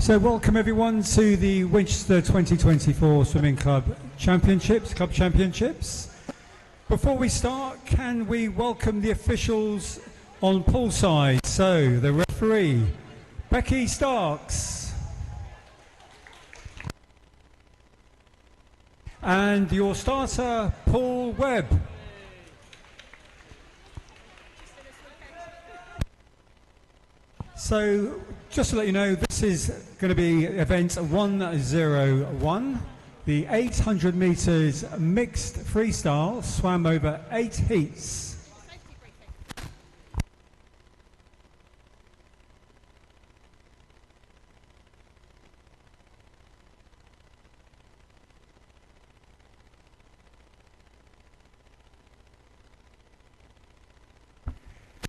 So welcome everyone to the Winchester 2024 Swimming Club Championships. Before we start, can we welcome the officials on poolside? So the referee, Becky Starks. And your starter, Paul Webb. So, just to let you know, this is going to be event 101, the 800 metres mixed freestyle, swam over 8 heats.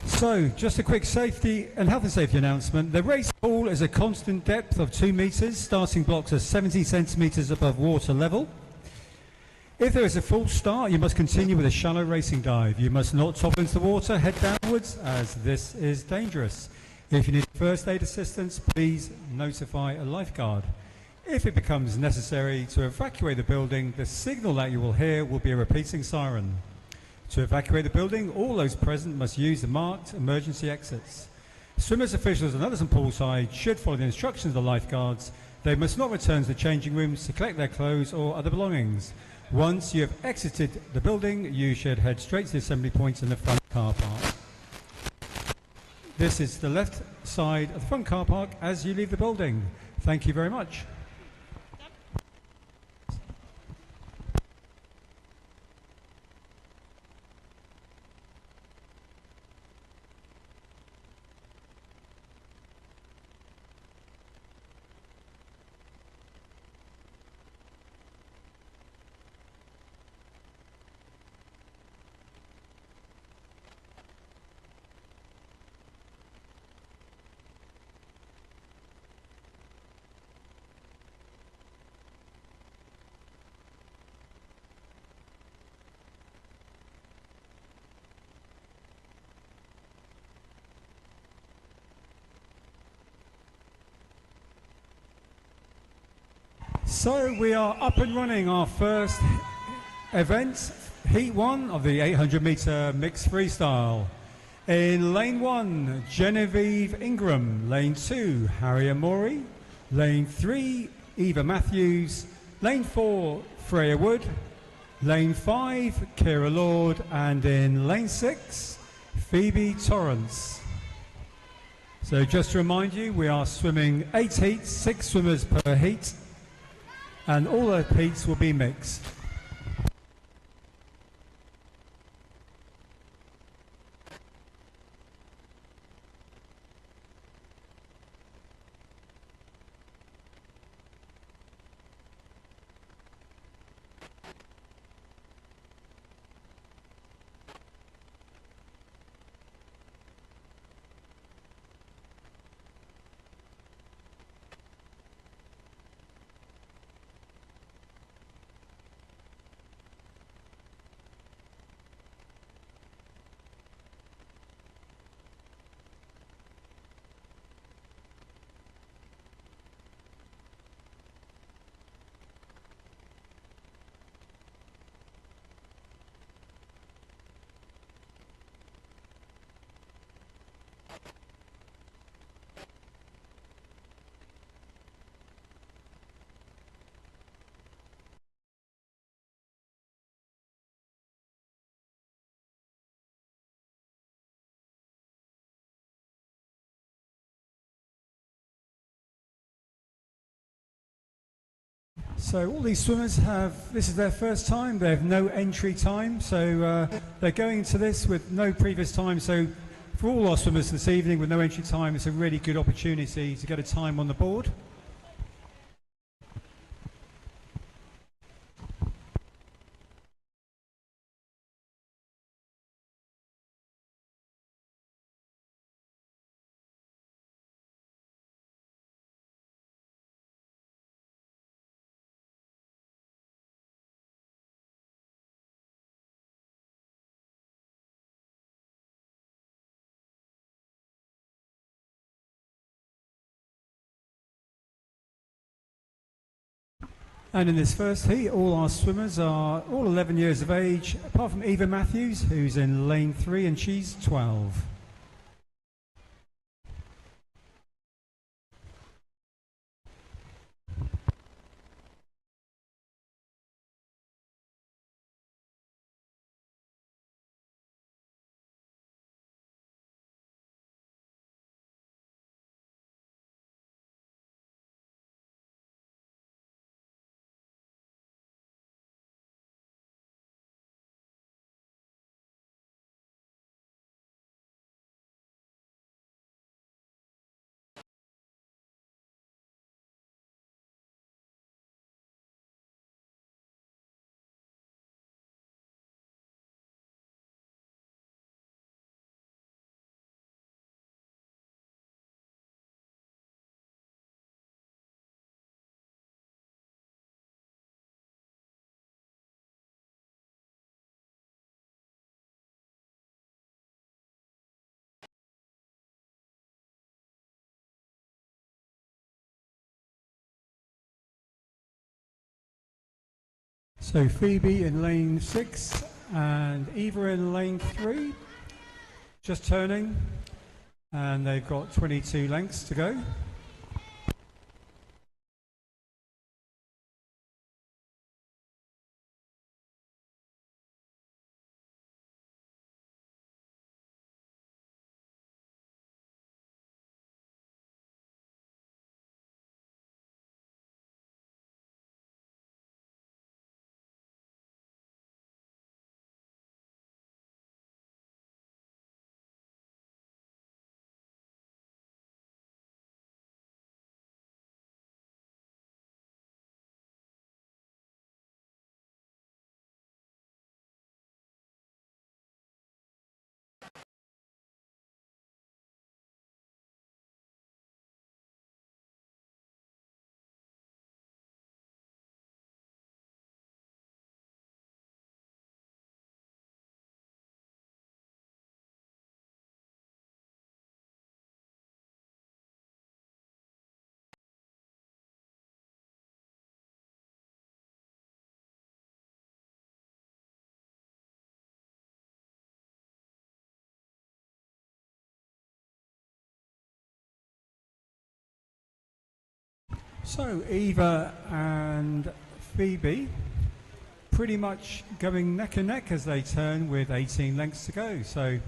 So, just a quick health and safety announcement. The race pool is a constant depth of 2 metres. Starting blocks are 70 centimetres above water level. If there is a false start, you must continue with a shallow racing dive. You must not top into the water, head downwards, as this is dangerous. If you need first aid assistance, please notify a lifeguard. If it becomes necessary to evacuate the building, the signal that you will hear will be a repeating siren. To evacuate the building, all those present must use the marked emergency exits. Swimmers, officials and others on poolside should follow the instructions of the lifeguards. They must not return to the changing rooms to collect their clothes or other belongings. Once you have exited the building, you should head straight to the assembly points in the front car park. This is the left side of the front car park as you leave the building. Thank you very much. So we are up and running our first event, Heat 1 of the 800 metre mixed freestyle. In Lane 1, Genevieve Ingram. Lane 2, Harriet Morey. Lane 3, Eva Matthews. Lane 4, Freya Wood. Lane 5, Kira Lord. And in Lane 6, Phoebe Torrance. So just to remind you, we are swimming 8 heats, 6 swimmers per heat. And all the heats will be mixed. So all these swimmers this is their first time, they have no entry time, so they're going into this with no previous time. So for all our swimmers this evening with no entry time, it's a really good opportunity to get a time on the board. And in this first heat, all our swimmers are all 11 years of age, apart from Eva Matthews, who's in lane 3 and she's 12. So Phoebe in lane 6 and Eva in lane 3, just turning, and they've got 22 lengths to go. So Eva and Phoebe pretty much going neck and neck as they turn with 18 lengths to go. So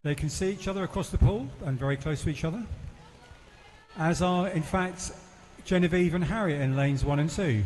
they can see each other across the pool and very close to each other, as are in fact Genevieve and Harriet in lanes 1 and 2.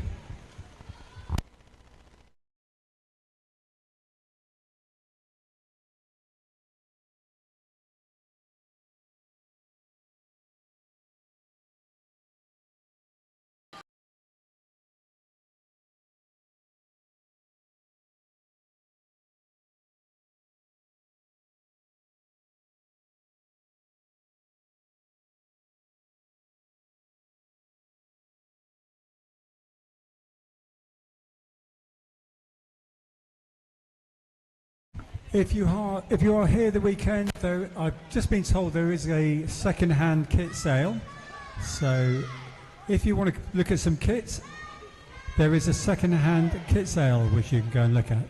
If you are here the weekend, though, I've just been told there is a second-hand kit sale. So if you want to look at some kits, there is a second-hand kit sale which you can go and look at.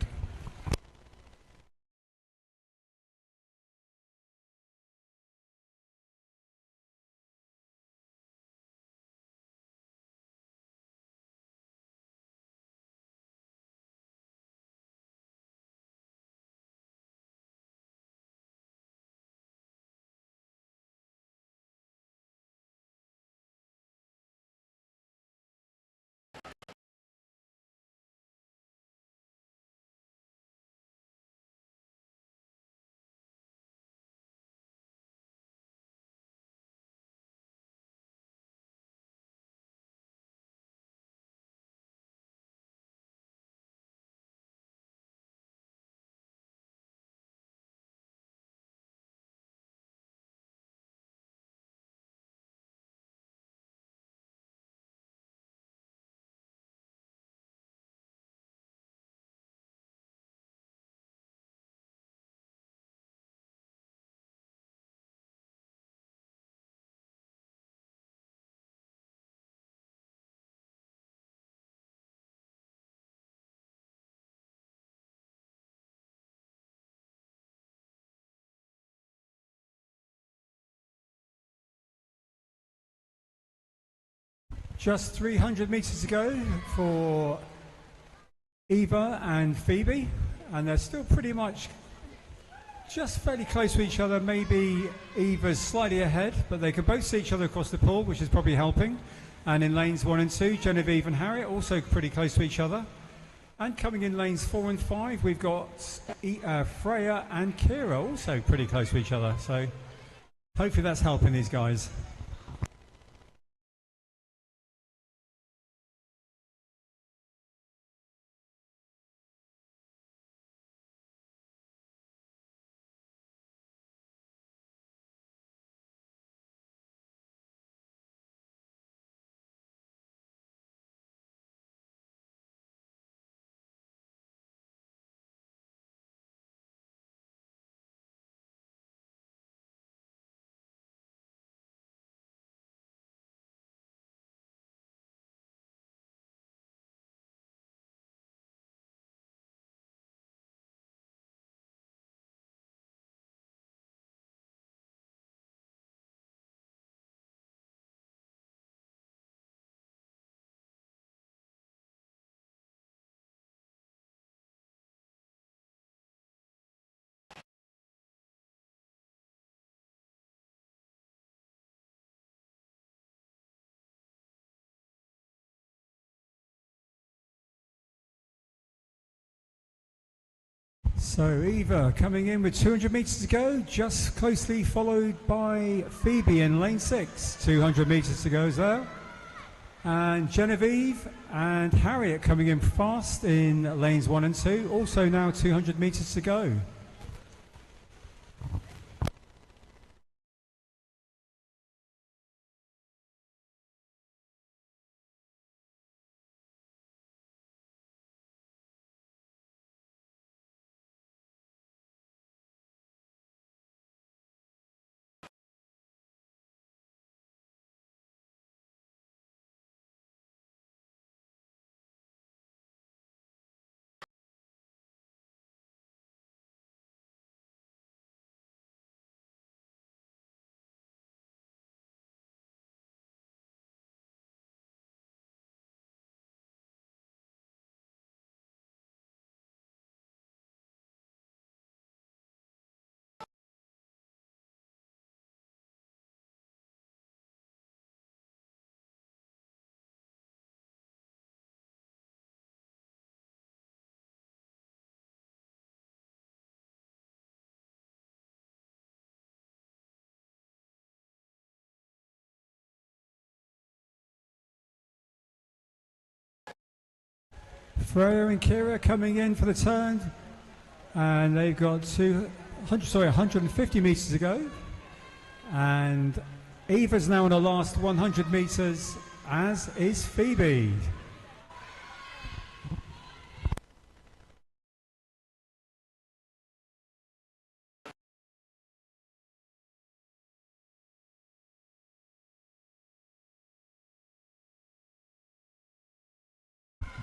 Just 300 metres to go for Eva and Phoebe, and they're still pretty much just fairly close to each other. Maybe Eva's slightly ahead, but they can both see each other across the pool, which is probably helping. And in lanes 1 and 2, Genevieve and Harriet also pretty close to each other. And coming in lanes 4 and 5, we've got Freya and Kira also pretty close to each other. So hopefully that's helping these guys. So Eva coming in with 200 metres to go, just closely followed by Phoebe in lane 6. 200 metres to go there. And Genevieve and Harriet coming in fast in lanes 1 and 2. Also now 200 metres to go. Freya and Kira coming in for the turn, and they've got 150 metres to go. And Eva's now on the last 100 metres, as is Phoebe.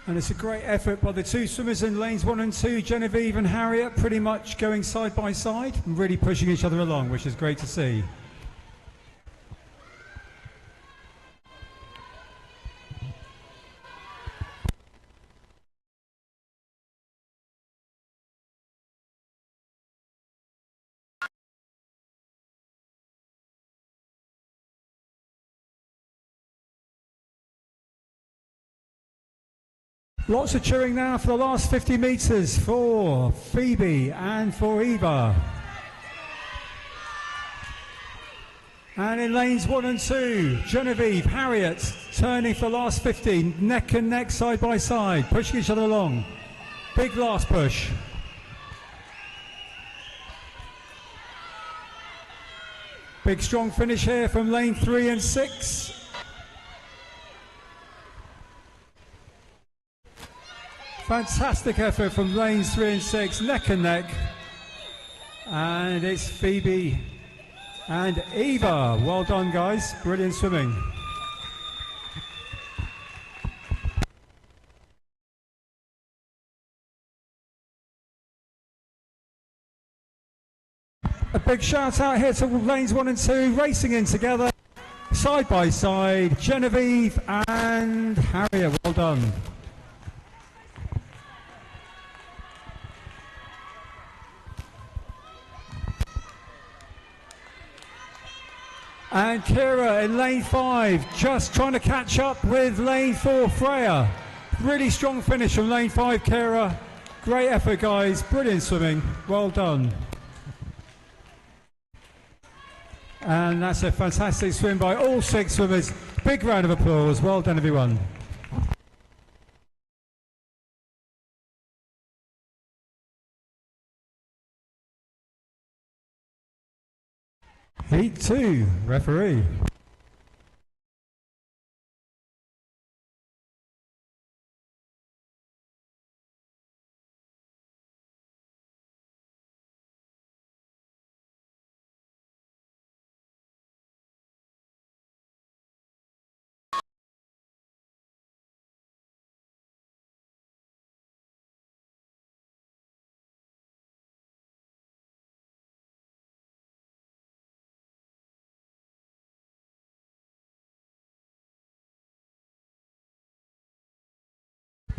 And it's a great effort by the two swimmers in lanes 1 and 2, Genevieve and Harriet, pretty much going side by side and really pushing each other along, which is great to see. Lots of cheering now for the last 50 metres for Phoebe and for Eva. And in lanes 1 and 2, Genevieve, Harriet turning for the last 50, neck and neck, side by side, pushing each other along. Big last push. Big strong finish here from lane 3 and 6. Fantastic effort from lanes 3 and 6, neck and neck. And it's Phoebe and Eva. Well done, guys. Brilliant swimming. A big shout out here to lanes 1 and 2, racing in together. Side by side, Genevieve and Harriet, well done. And Kira in lane 5, just trying to catch up with lane 4, Freya. Really strong finish from lane 5, Kira. Great effort, guys. Brilliant swimming. Well done. And that's a fantastic swim by all 6 swimmers. Big round of applause. Well done, everyone. Heat 2, referee.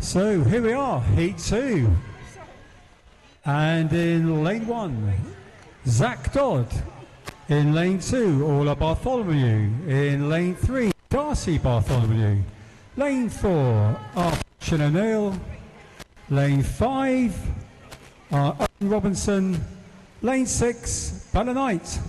So here we are, Heat 2. And in lane 1, Zach Dodd. In lane 2, Orla Bartholomew. In lane 3, Darcy Bartholomew. Lane 4, Archie O'Neill. Lane 5, Owen Robinson. Lane 6, Bella Knight.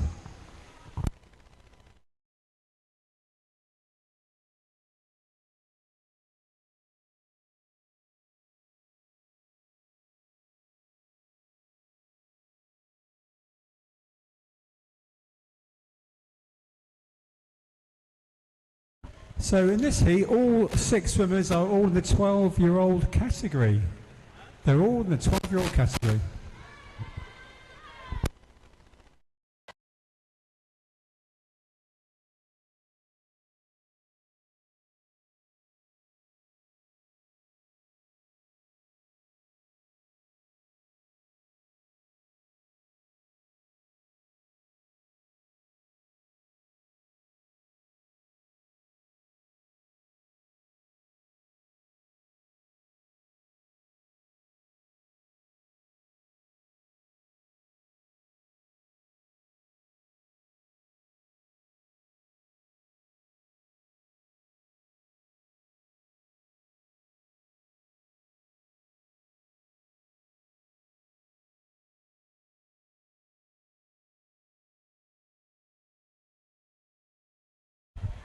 So in this heat, all 6 swimmers are all in the 12-year-old category. They're all in the 12-year-old category.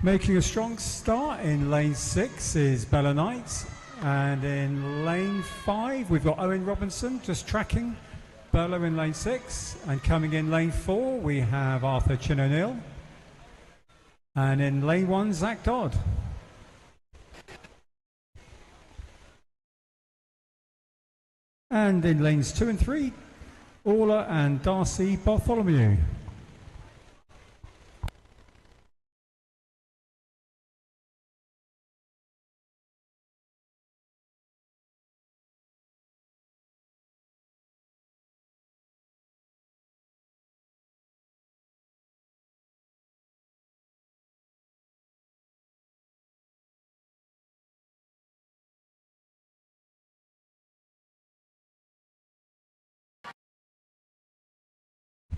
Making a strong start in lane 6 is Bella Knight, and in lane 5 we've got Owen Robinson just tracking Bella in lane 6, and coming in lane 4 we have Arthur Chin O'Neill, and in lane 1 Zach Dodd. And in lanes 2 and 3, Orla and Darcy Bartholomew.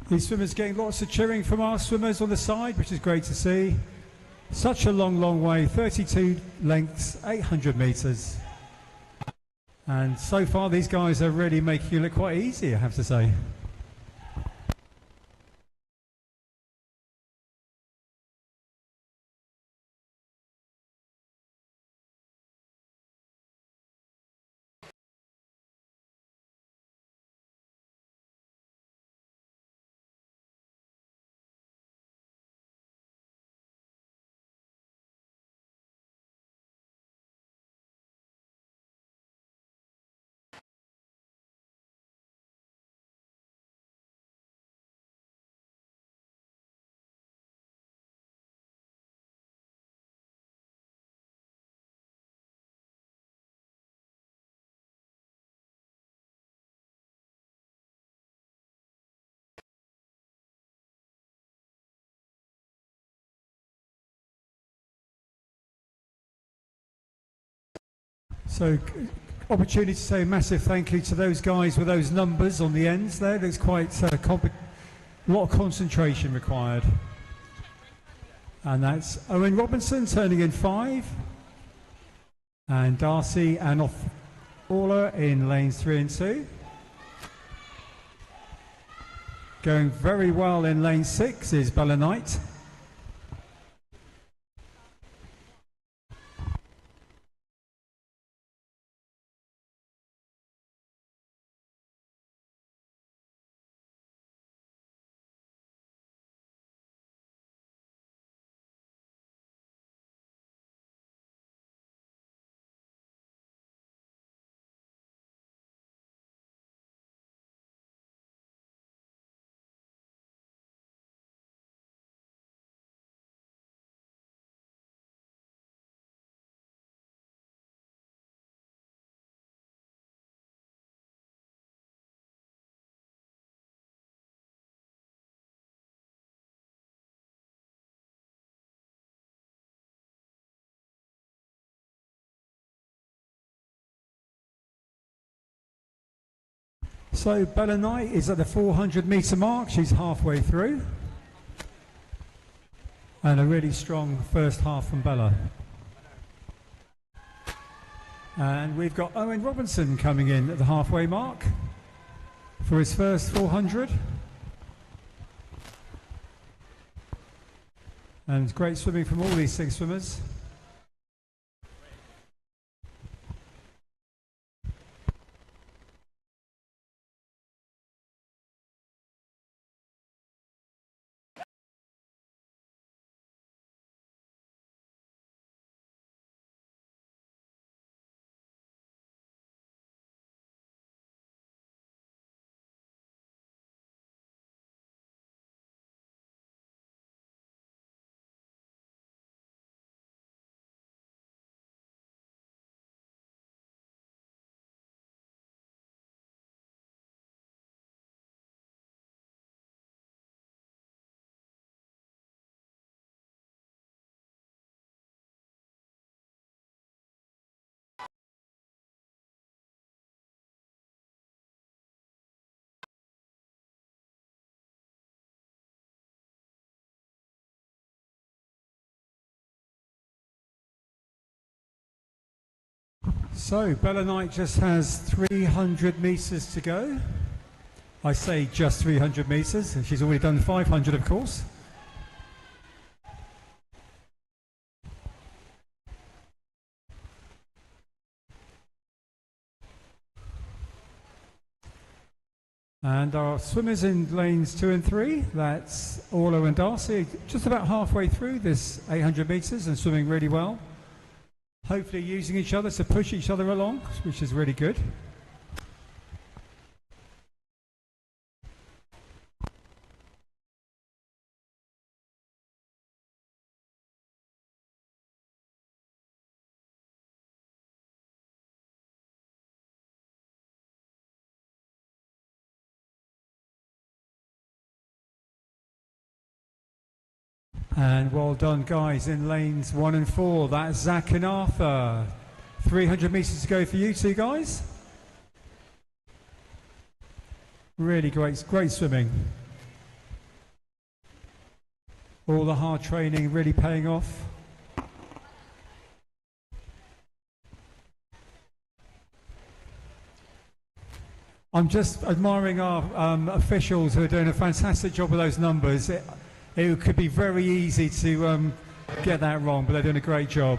These swimmers getting lots of cheering from our swimmers on the side, which is great to see. Such a long, long way, 32 lengths, 800 metres. And so far these guys are really making it look quite easy, I have to say. So, opportunity to say a massive thank you to those guys with those numbers on the ends there. There's quite a lot of concentration required. And that's Owen Robinson turning in 5. And Darcy and Orla in lanes 3 and 2. Going very well in lane 6 is Bella Knight. So Bella Knight is at the 400-metre mark. She's halfway through. And a really strong first half from Bella. And we've got Owen Robinson coming in at the halfway mark for his first 400. And great swimming from all these 6 swimmers. So Bella Knight just has 300 metres to go. I say just 300 metres, and she's already done 500 of course. And our swimmers in lanes 2 and 3, that's Orla and Darcy, just about halfway through this 800 metres and swimming really well. Hopefully using each other to push each other along, which is really good. And well done guys in lanes 1 and 4. That's Zach and Arthur. 300 metres to go for you two guys. Really great swimming. All the hard training really paying off. I'm just admiring our officials who are doing a fantastic job with those numbers. It could be very easy to get that wrong, but they're doing a great job.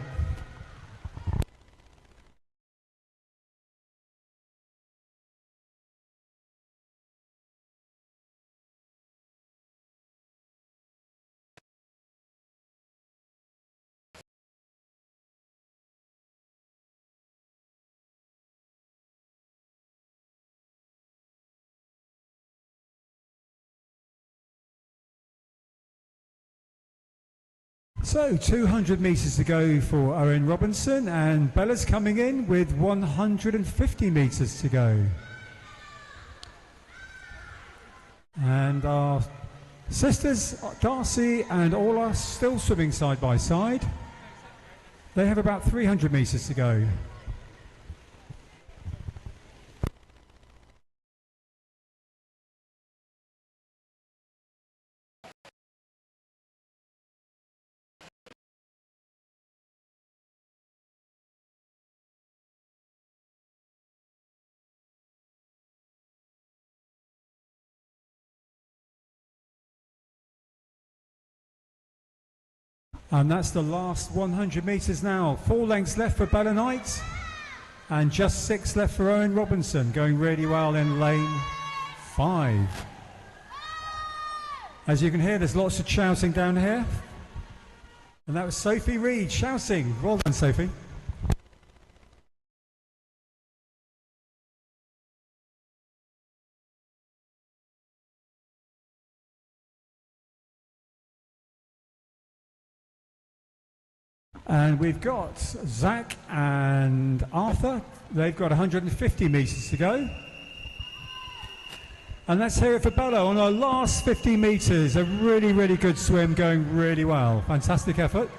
So 200 metres to go for Owen Robinson, and Bella's coming in with 150 metres to go. And our sisters Darcy and Orla still swimming side by side. They have about 300 metres to go. And that's the last 100 metres now. 4 lengths left for Bella Knight and just 6 left for Owen Robinson, going really well in lane 5. As you can hear, there's lots of shouting down here. And that was Sophie Reed shouting. Well done, Sophie. And we've got Zach and Arthur. They've got 150 metres to go. And let's hear it for Bella on our last 50 metres. A really, really good swim, going really well. Fantastic effort.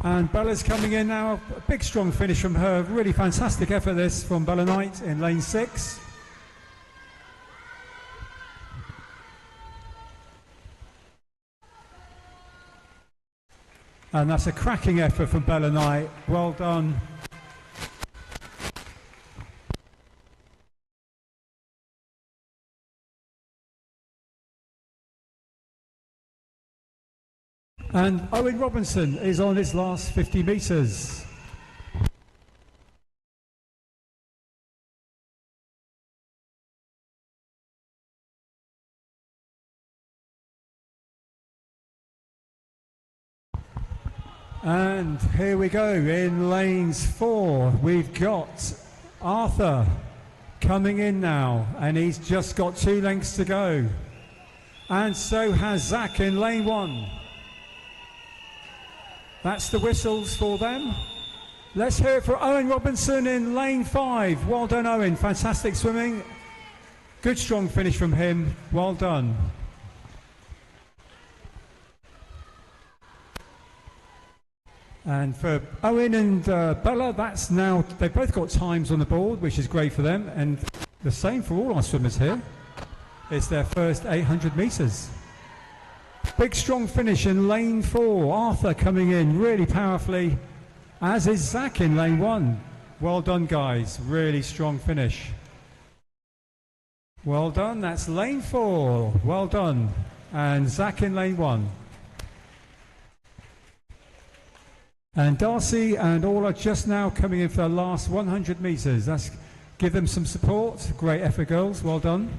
And Bella's coming in now. A big strong finish from her. Really fantastic effort this from Bella Knight in lane 6. And that's a cracking effort from Bella Knight. Well done. And Owen Robinson is on his last 50 metres. And here we go in lanes 4. We've got Arthur coming in now, and he's just got 2 lengths to go. And so has Zach in lane 1. That's the whistles for them. Let's hear it for Owen Robinson in lane 5. Well done, Owen. Fantastic swimming. Good strong finish from him. Well done. And for Owen and Bella, that's now, they've both got times on the board, which is great for them. And the same for all our swimmers here. It's their first 800 metres. Big strong finish in lane 4. Arthur coming in really powerfully, as is Zach in lane 1. Well done, guys. Really strong finish. Well done. That's lane 4. Well done. And Zach in lane 1. And Darcy and all are just now coming in for their last 100 metres. That's give them some support. Great effort, girls. Well done.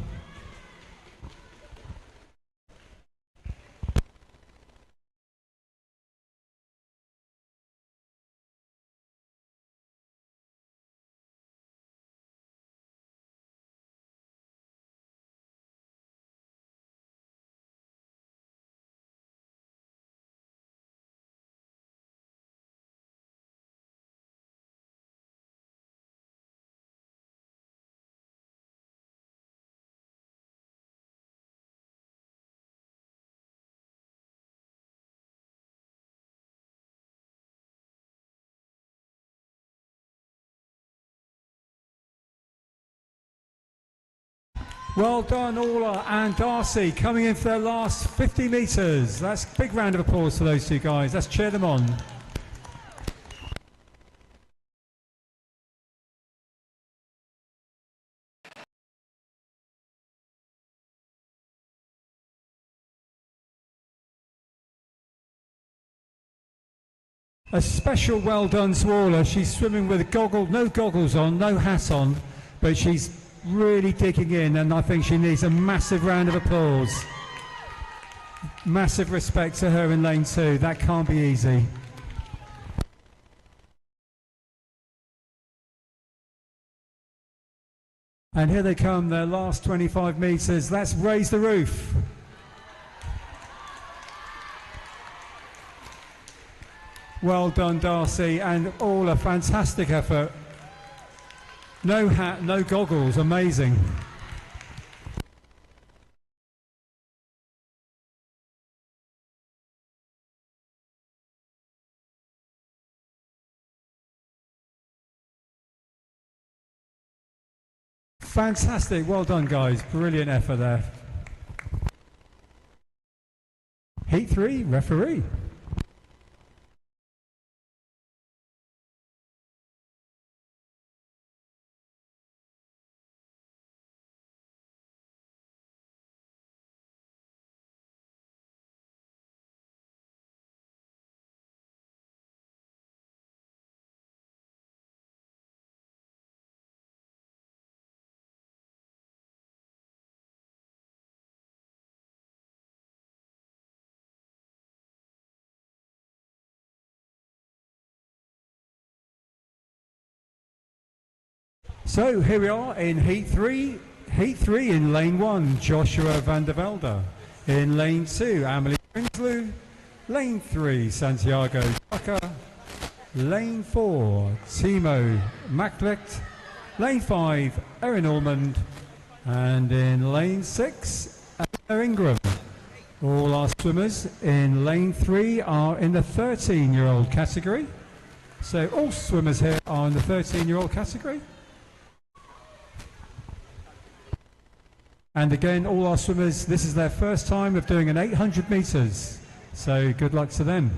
Well done, Orla and Darcy, coming in for their last 50 metres. That's a big round of applause for those two guys. Let's cheer them on. A special well done to Orla. She's swimming with no goggles on, no hat on, but she's really digging in, and I think she needs a massive round of applause. Massive respect to her in lane 2. That can't be easy. And here they come, their last 25 metres. Let's raise the roof. Well done, Darcy, and all a fantastic effort. No hat, no goggles, amazing. Fantastic, well done guys, brilliant effort there. Heat 3, referee. So here we are in Heat 3. Heat 3 in Lane 1, Joshua van der Velde. In Lane 2, Amelie Prinsloo. Lane 3, Santiago Tucker. Lane 4, Timo Maklecht. Lane 5, Erin Ormond. And in Lane 6, Anna Ingram. All our swimmers in Lane 3 are in the 13-year-old category. So all swimmers here are in the 13-year-old category. And again, all our swimmers, this is their first time of doing an 800 metres. So good luck to them.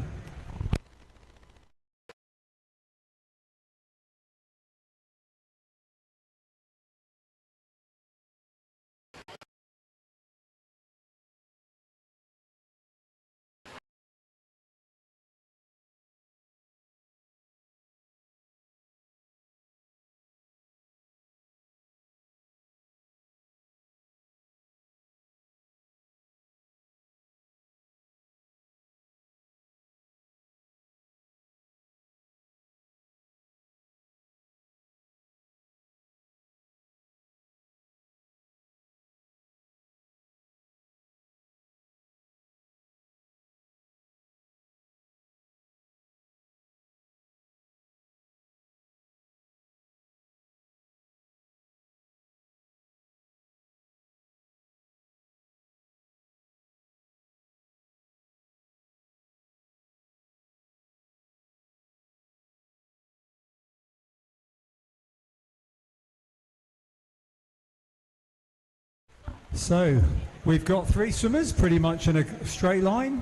So we've got 3 swimmers pretty much in a straight line.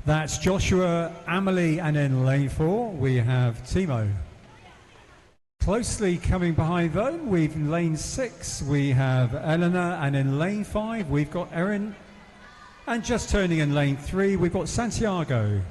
That's Joshua, Amelie, and in Lane 4 we have Timo. Closely coming behind them, we've in Lane 6 we have Eleanor, and in Lane 5 we've got Erin. And just turning in Lane 3 we've got Santiago.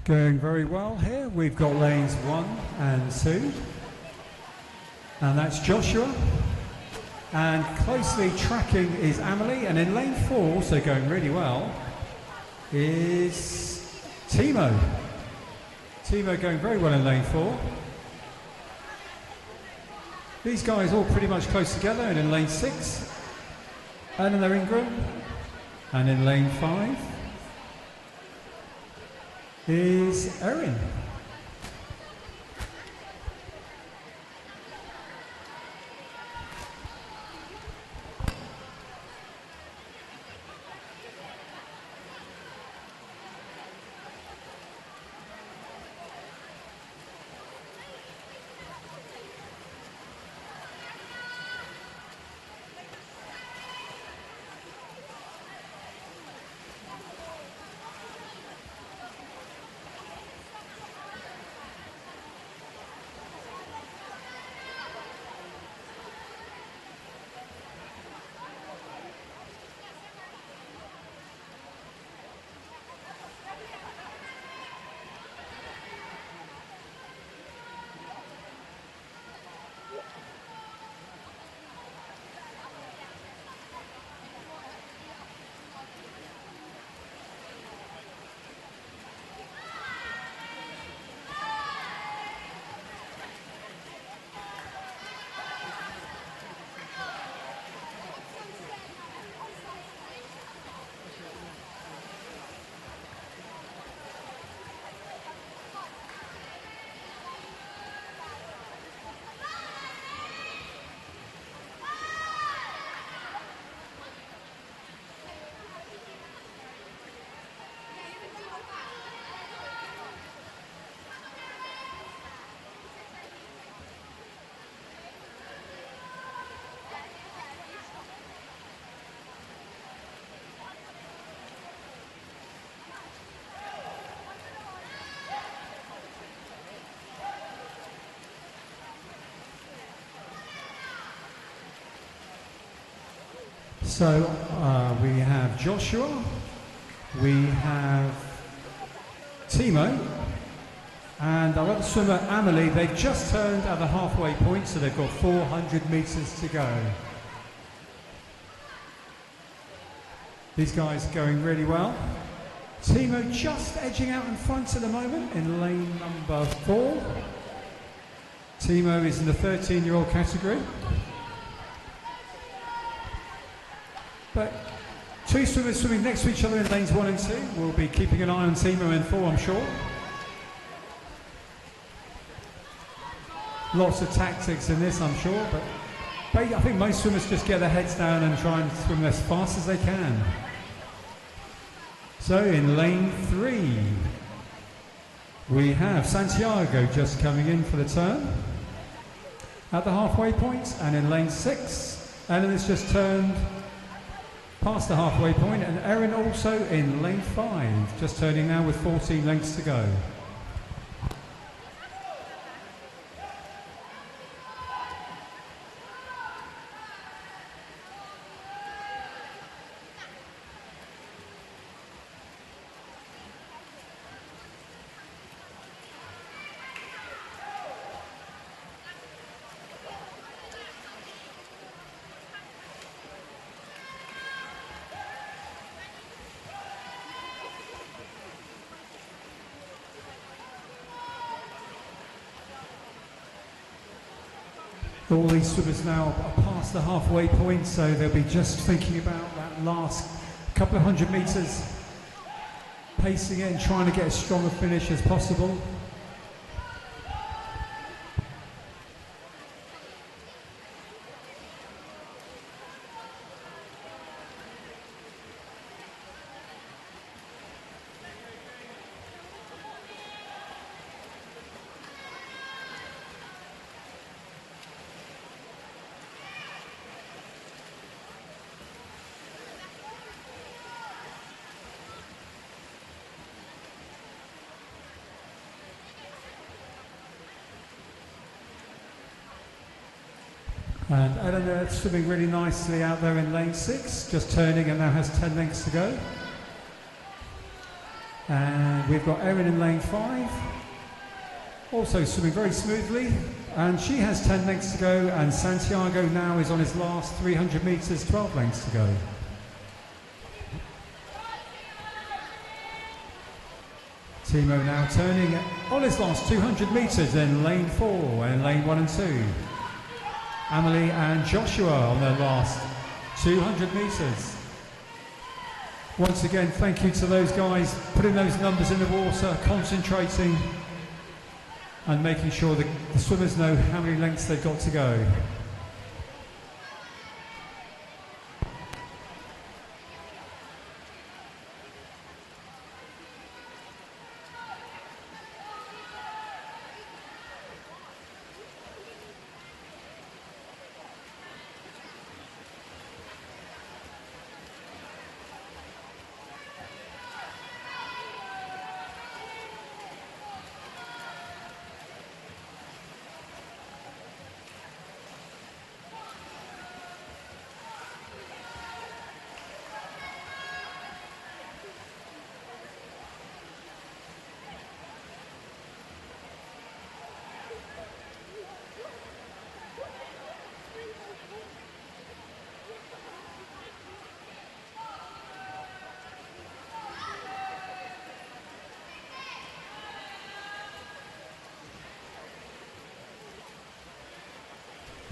Going very well here. We've got lanes 1 and 2. And that's Joshua. And closely tracking is Amelie. And in lane 4, also going really well, is Timo. Timo going very well in lane 4. These guys all pretty much close together. And in lane 6, Eleanor Ingram. And in lane 5 is Erin. So we have Joshua, we have Timo, and our other swimmer, Amelie. They've just turned at the halfway point, so they've got 400 metres to go. These guys going really well. Timo just edging out in front at the moment in lane number 4. Timo is in the 13-year-old category. But two swimmers swimming next to each other in lanes 1 and 2. We'll be keeping an eye on Timo in 4, I'm sure. Lots of tactics in this, I'm sure, but I think most swimmers just get their heads down and try and swim as fast as they can. So in lane 3, we have Santiago just coming in for the turn at the halfway point, and in lane 6, Ellen has just turned past the halfway point, and Erin also in lane 5, just turning now with 14 lengths to go. All these swimmers now are past the halfway point, so they'll be just thinking about that last couple of 100 metres, pacing it and trying to get as strong a finish as possible. And Eleanor swimming really nicely out there in lane 6, just turning and now has 10 lengths to go. And we've got Erin in lane 5, also swimming very smoothly, and she has 10 lengths to go, and Santiago now is on his last 300 metres, 12 lengths to go. Timo now turning on his last 200 metres in lane 4 and lane 1 and 2. Amelie and Joshua on their last 200 metres. Once again, thank you to those guys putting those numbers in the water, concentrating and making sure that the swimmers know how many lengths they've got to go.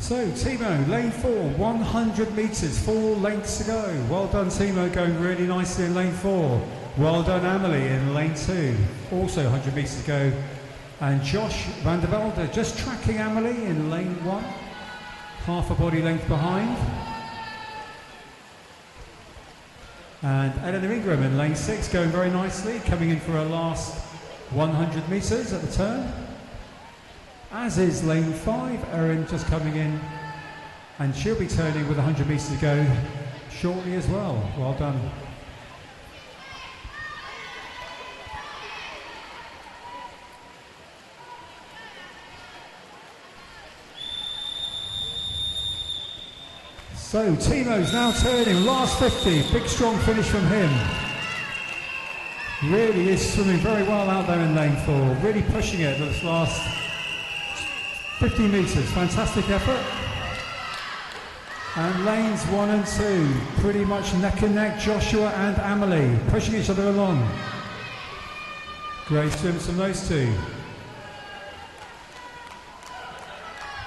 So Timo, lane 4, 100 metres, 4 lengths to go. Well done Timo, going really nicely in lane 4. Well done Amelie in lane 2, also 100 metres to go. And Josh van der Velde just tracking Amelie in lane 1, half a body length behind. And Eleanor Ingram in lane 6, going very nicely, coming in for her last 100 metres at the turn. As is lane 5, Erin just coming in, and she'll be turning with 100 metres to go shortly as well. Well done. So Timo's now turning, last 50, big strong finish from him. Really is swimming very well out there in lane 4, really pushing it this last 50 metres, fantastic effort. And lanes 1 and 2, pretty much neck and neck, Joshua and Amelie, pushing each other along. Great swims from those two.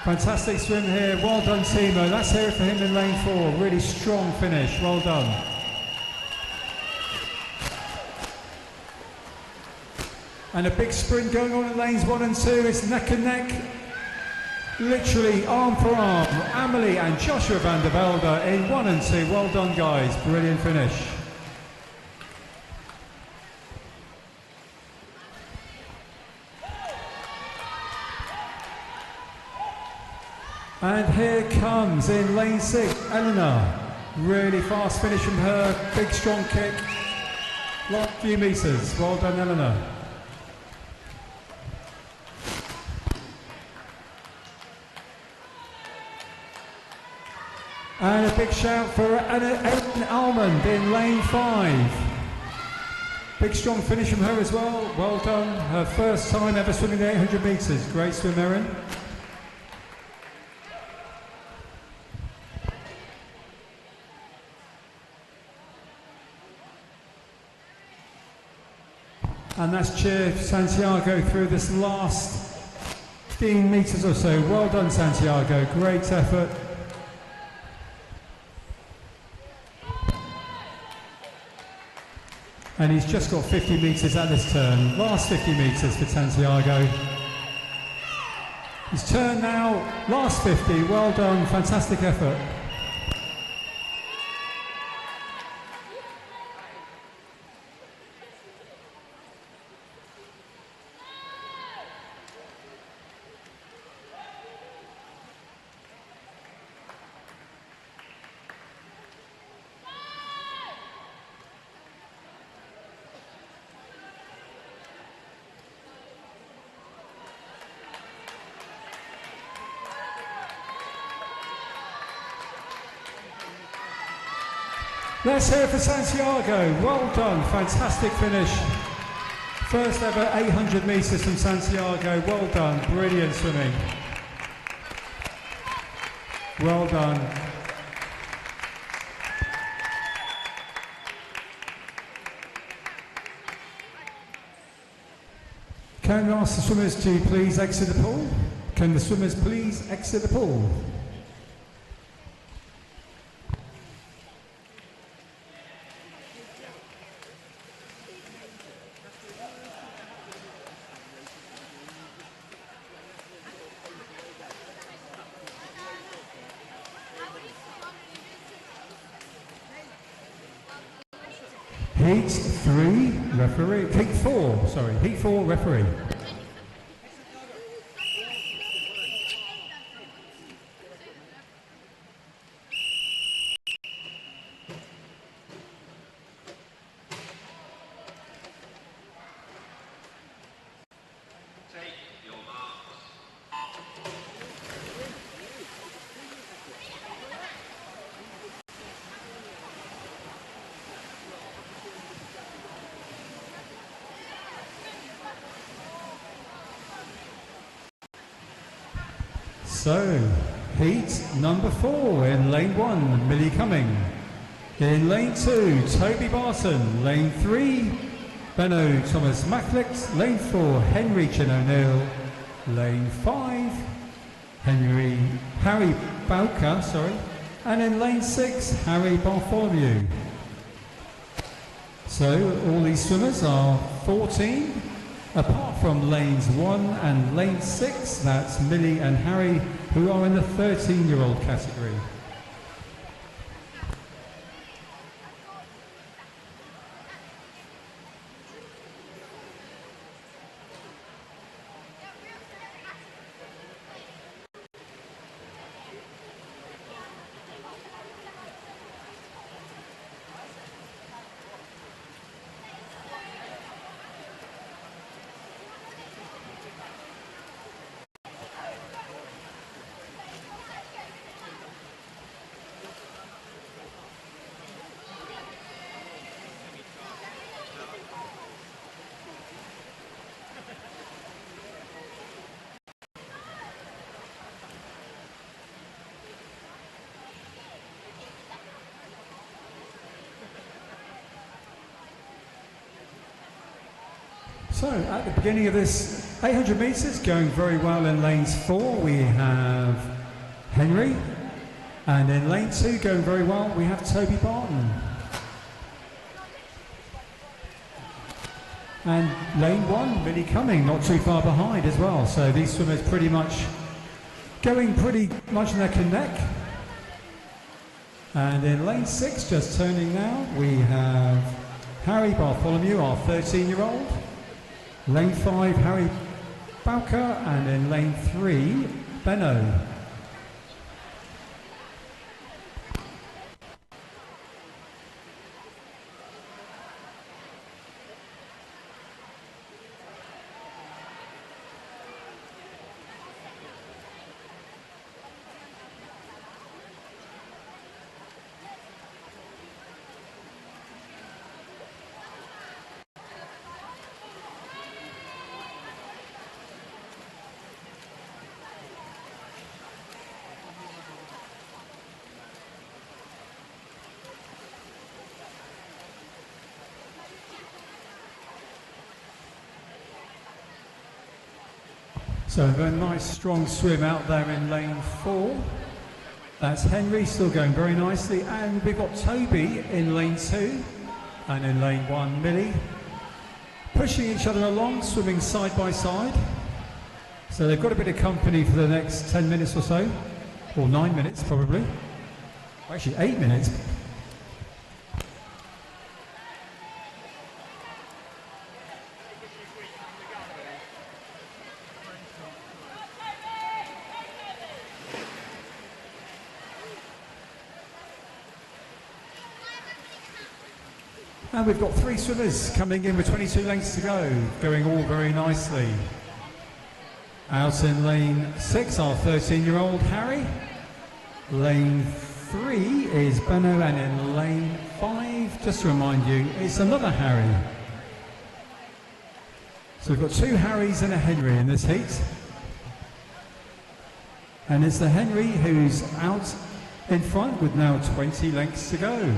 Fantastic swim here, well done Timo, let's hear it for him in lane 4, really strong finish, well done. And a big sprint going on in lanes 1 and 2, it's neck and neck, literally arm for arm, Amelie and Joshua van der Velde in 1 and 2, well done guys, brilliant finish. And here comes in lane 6, Eleanor. Really fast finish from her, big strong kick. Last few metres, well done Eleanor. And a big shout for Erin Almond in lane 5. Big strong finish from her as well, well done. Her first time ever swimming the 800 metres, great swim Erin. And that's cheer Santiago through this last 15 metres or so. Well done Santiago, great effort. And he's just got 50 metres at this turn. Last 50 metres for Santiago. His turn now, last 50, well done, fantastic effort. Let's hear it for Santiago, well done, fantastic finish. First ever 800 metres from Santiago, well done, brilliant swimming. Well done. Can I ask the swimmers to please exit the pool? Can the swimmers please exit the pool? Heat 3, referee. Heat 4, sorry. Heat 4, referee. So, heat number 4 in lane 1, Millie Cumming. In lane 2, Toby Barton. Lane 3, Benno Thomas Macklick. Lane 4, Henry Chin O'Neill. Lane 5, Harry Bowker, sorry. And in lane 6, Harry Bartholomew. So, all these swimmers are 14. Apart from lanes 1 and lane 6, that's Millie and Harry, who are in the 13-year-old category. So at the beginning of this 800 metres, going very well in lanes 4, we have Henry. And in lane 2, going very well, we have Toby Barton. And lane 1, Millie Cumming, not too far behind as well. So these swimmers pretty much going pretty much neck and neck. And in lane 6, just turning now, we have Harry Bartholomew, our 13-year-old. Lane 5, Harry Bowker, and in lane 3, Benno. So a very nice strong swim out there in lane 4. That's Henry still going very nicely, and we've got Toby in lane 2 and in lane 1 Millie pushing each other along, swimming side by side. So they've got a bit of company for the next 10 minutes or so, or 9 minutes probably, actually 8 minutes. And we've got 3 swimmers coming in with 22 lengths to go, going all very nicely. Out in lane 6, our 13-year-old Harry. Lane 3 is Benno, and in lane 5, just to remind you, it's another Harry. So we've got 2 Harrys and a Henry in this heat. And it's the Henry who's out in front with now 20 lengths to go.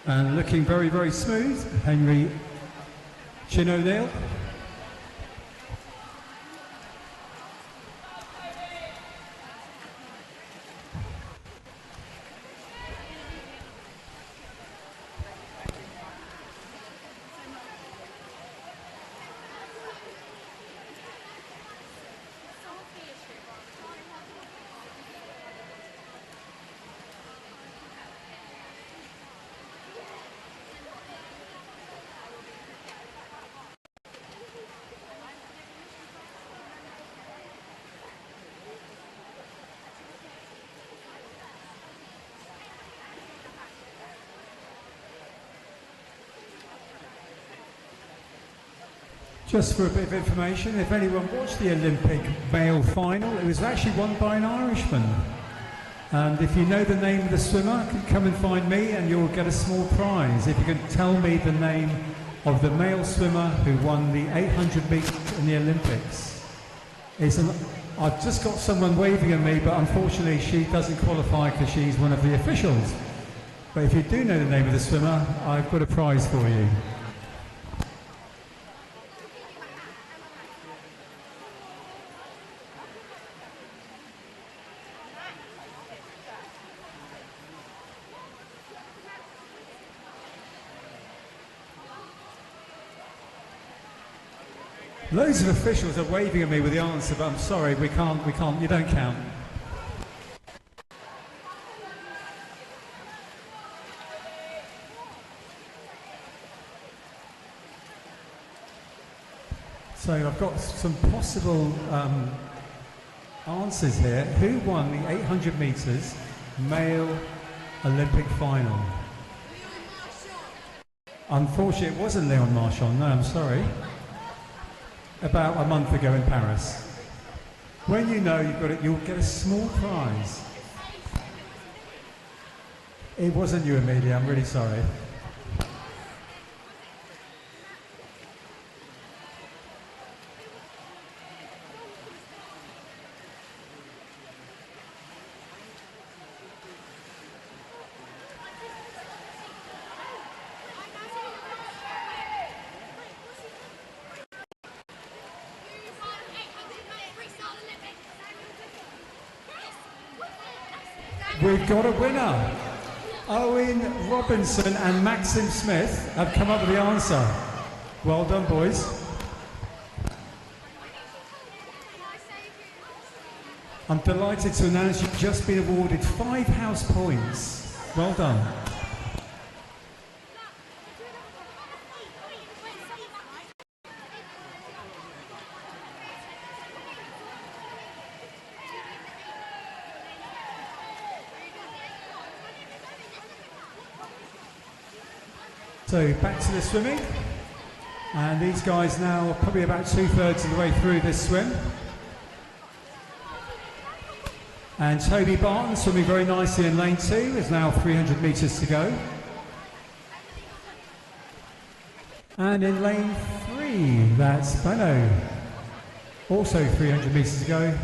And looking very, very smooth, Henry Chin O'Neill. Just for a bit of information, if anyone watched the Olympic male final, it was actually won by an Irishman. And if you know the name of the swimmer, come and find me and you'll get a small prize. If you can tell me the name of the male swimmer who won the 800 meters in the Olympics. I've just got someone waving at me, but unfortunately she doesn't qualify because she's one of the officials. But if you do know the name of the swimmer, I've got a prize for you. Loads of officials are waving at me with the answer, but I'm sorry, we can't, you don't count. So I've got some possible answers here. Who won the 800 metres male Olympic final? Unfortunately, it wasn't Leon Marchand, no, I'm sorry. About a month ago in Paris. When you know you've got it, you'll get a small prize. It wasn't you, Amelia, I'm really sorry. We've got a winner. Owen Robinson and Maxim Smith have come up with the answer. Well done, boys. I'm delighted to announce you've just been awarded 5 house points. Well done. So back to the swimming, and these guys now are probably about 2/3 of the way through this swim. And Toby Barton swimming very nicely in lane 2, is now 300 metres to go. And in lane 3, that's Benno, also 300 metres to go.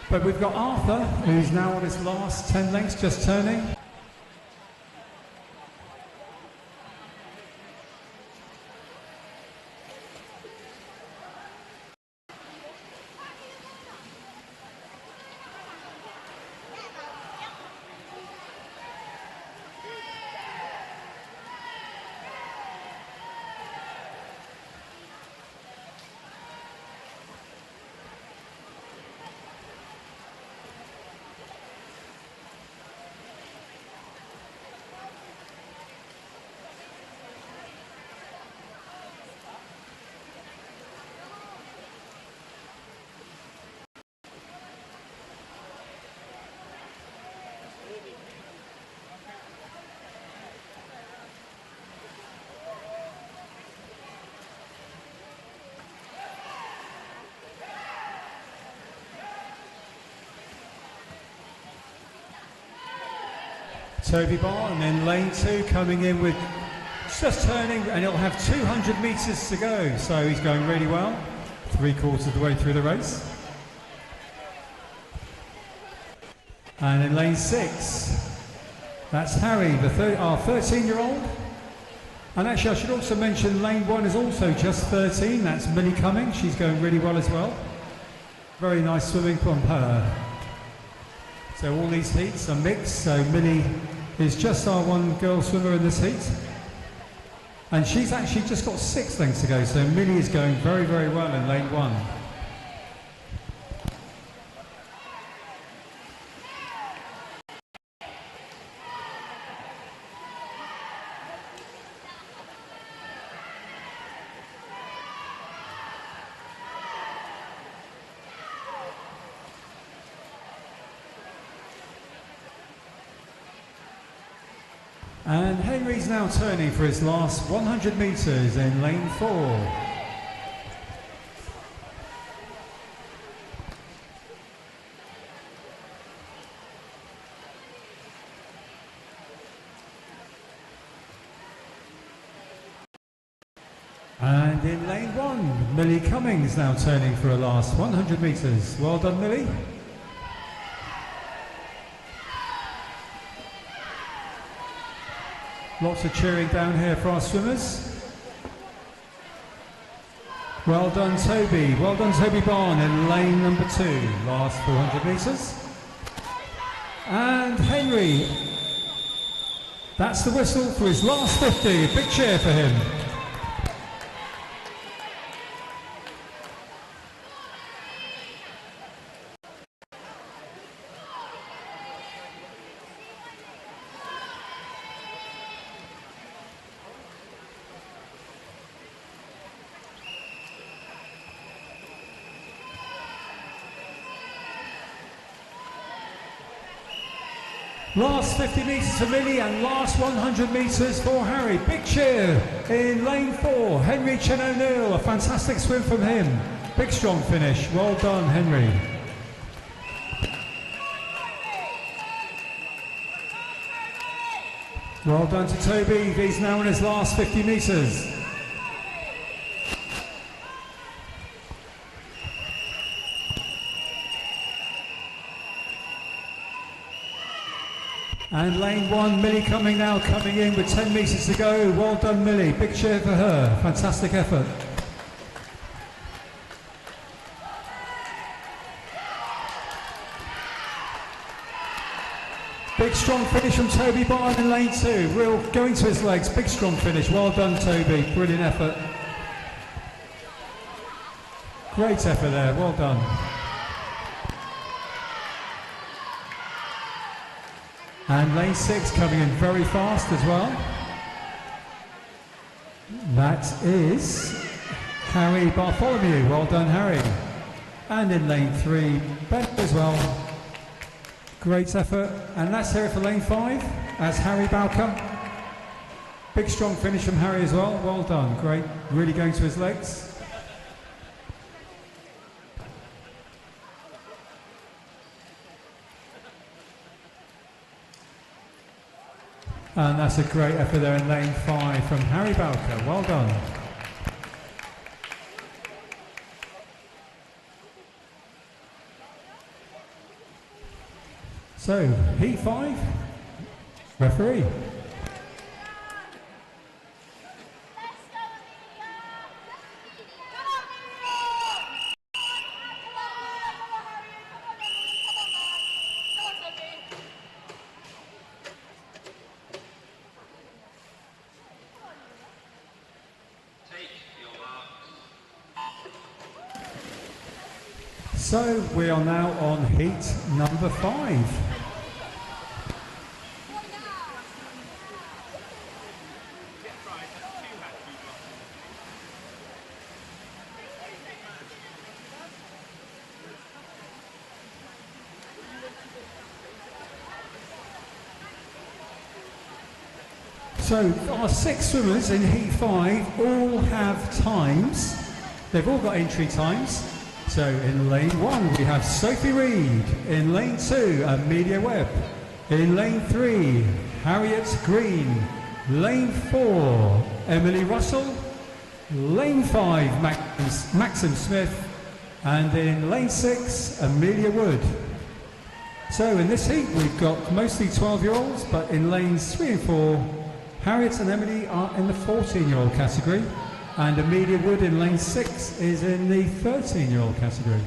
But we've got Arthur, who's now on his last 10 lengths, just turning. Toby Barton in lane 2 coming in with just turning, and he'll have 200 metres to go, so he's going really well, 3/4 of the way through the race. And in lane 6, that's Harry, our 13-year-old. And actually I should also mention lane 1 is also just 13, that's Millie Cumming, she's going really well as well. Very nice swimming from her. So all these heats are mixed, so Millie is just our one girl swimmer in this heat. And she's actually just got 6 lengths to go, so Millie is going very, very well in lane 1. And Henry's now turning for his last 100 metres in lane 4. And in lane 1, Millie Cummings now turning for her last 100 metres. Well done, Millie. Lots of cheering down here for our swimmers. Well done, Toby. Well done, Toby Barn in lane number 2, last 400 metres. And Henry, that's the whistle for his last 50. A big cheer for him. Last 50 metres for Millie and last 100 metres for Harry. Big cheer in lane 4. Henry Chen O'Neill, a fantastic swim from him. Big strong finish. Well done, Henry. Well done to Toby. He's now in his last 50 metres. And lane 1, Millie Cumming now coming in with 10 metres to go. Well done, Millie. Big cheer for her. Fantastic effort. Big strong finish from Toby Barton in lane 2. Real going to his legs. Big strong finish. Well done, Toby. Brilliant effort. Great effort there. Well done. And lane 6 coming in very fast as well. That is Harry Bartholomew. Well done, Harry. And in lane 3, Ben as well. Great effort. And let's hear it for lane 5 as Harry Bowker. Big strong finish from Harry as well. Well done. Great. Really going to his legs. And that's a great effort there in lane 5 from Harry Bowker. Well done. So, heat 5, referee. So, we are now on heat number 5. So our 6 swimmers in heat 5 all have times. They've all got entry times. So in lane 1 we have Sophie Reed. In lane 2, Amelia Webb. In lane 3, Harriet Green. Lane 4, Emily Russell. Lane 5, Maxim Smith. And in lane 6, Amelia Wood. So in this heat we've got mostly 12-year-olds, but in lanes 3 and 4, Harriet and Emily are in the 14-year-old category, and Amelia Wood in lane 6 is in the 13-year-old category.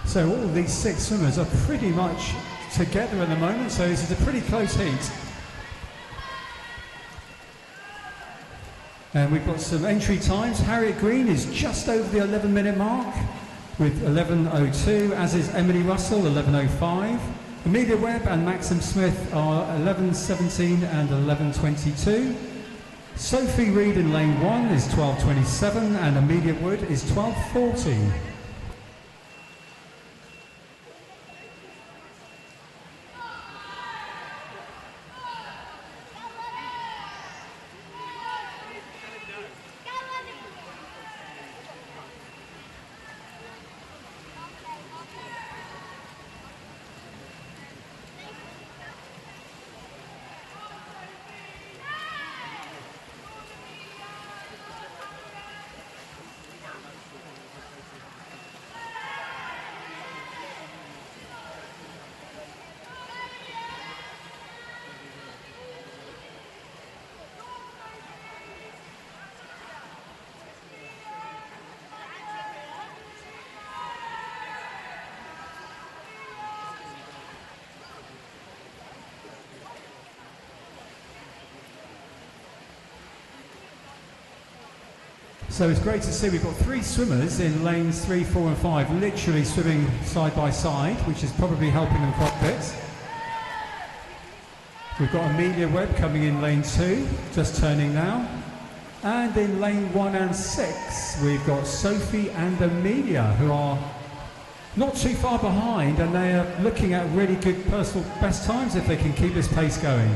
So all these 6 swimmers are pretty much together at the moment, so this is a pretty close heat. And we've got some entry times. Harriet Green is just over the 11-minute mark with 11:02, as is Emily Russell, 11:05. Amelia Webb and Maxim Smith are 11:17 and 11:22. Sophie Reed in lane 1 is 12:27 and Amelia Wood is 12:40. So it's great to see we've got 3 swimmers in lanes 3, 4 and 5 literally swimming side by side, which is probably helping them quite a bit. We've got Amelia Webb coming in lane 2, just turning now. And in lane 1 and 6 we've got Sophie and Amelia, who are not too far behind, and they are looking at really good personal best times if they can keep this pace going.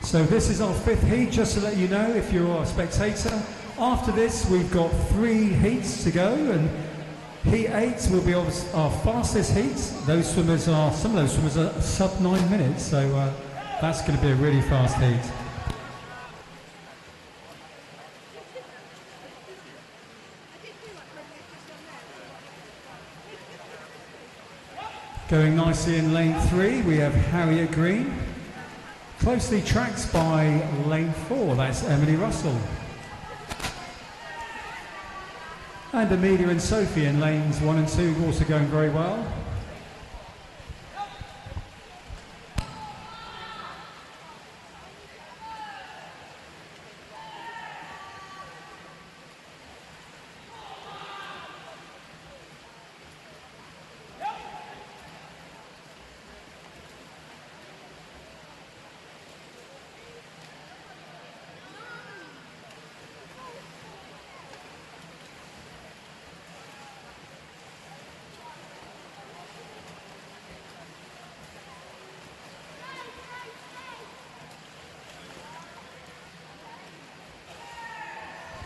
So this is our 5th heat, just to let you know if you're a spectator. After this, we've got 3 heats to go, and heat 8 will be our fastest heat. Some of those swimmers are sub 9 minutes, so that's going to be a really fast heat. Going nicely in lane 3, we have Harriet Green, closely tracked by lane 4, that's Emily Russell. And Amelia and Sophie in lanes 1 and 2 also going very well.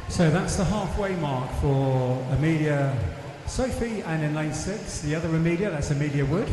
So that's the halfway mark for Amelia Sophie, and in lane 6, the other Amelia, that's Amelia Wood.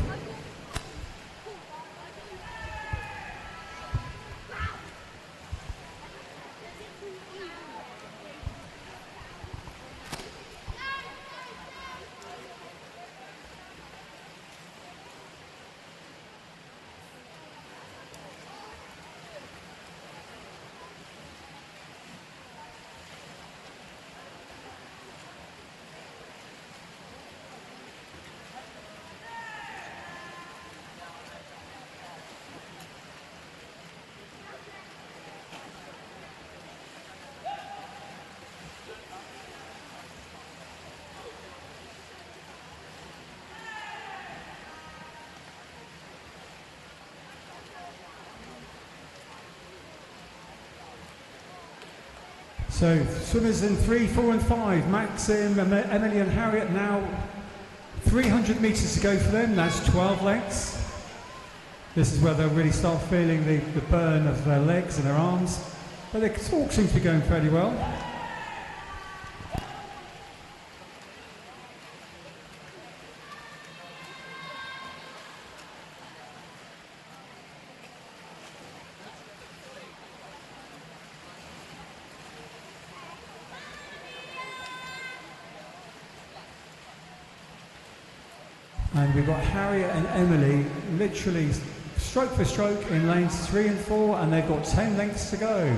So swimmers in 3, 4 and 5, Maxim, Emily and Harriet now 300 metres to go for them, that's 12 lengths. This is where they'll really start feeling the burn of their legs and their arms, but they all seem to be going fairly well. And we've got Harriet and Emily literally stroke for stroke in lanes 3 and 4, and they've got 10 lengths to go.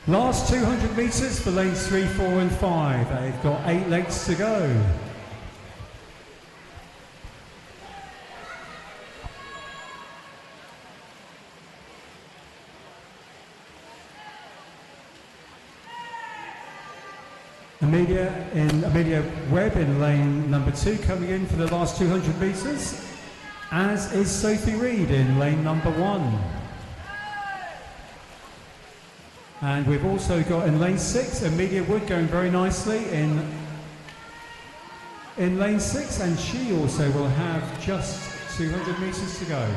Last 200 metres for lanes 3, 4 and 5. They've got 8 lengths to go. Amelia Webb in lane number 2 coming in for the last 200 metres, as is Sophie Reed in lane number 1. And we've also got in lane 6, Amelia Wood going very nicely in lane 6, and she also will have just 200 metres to go.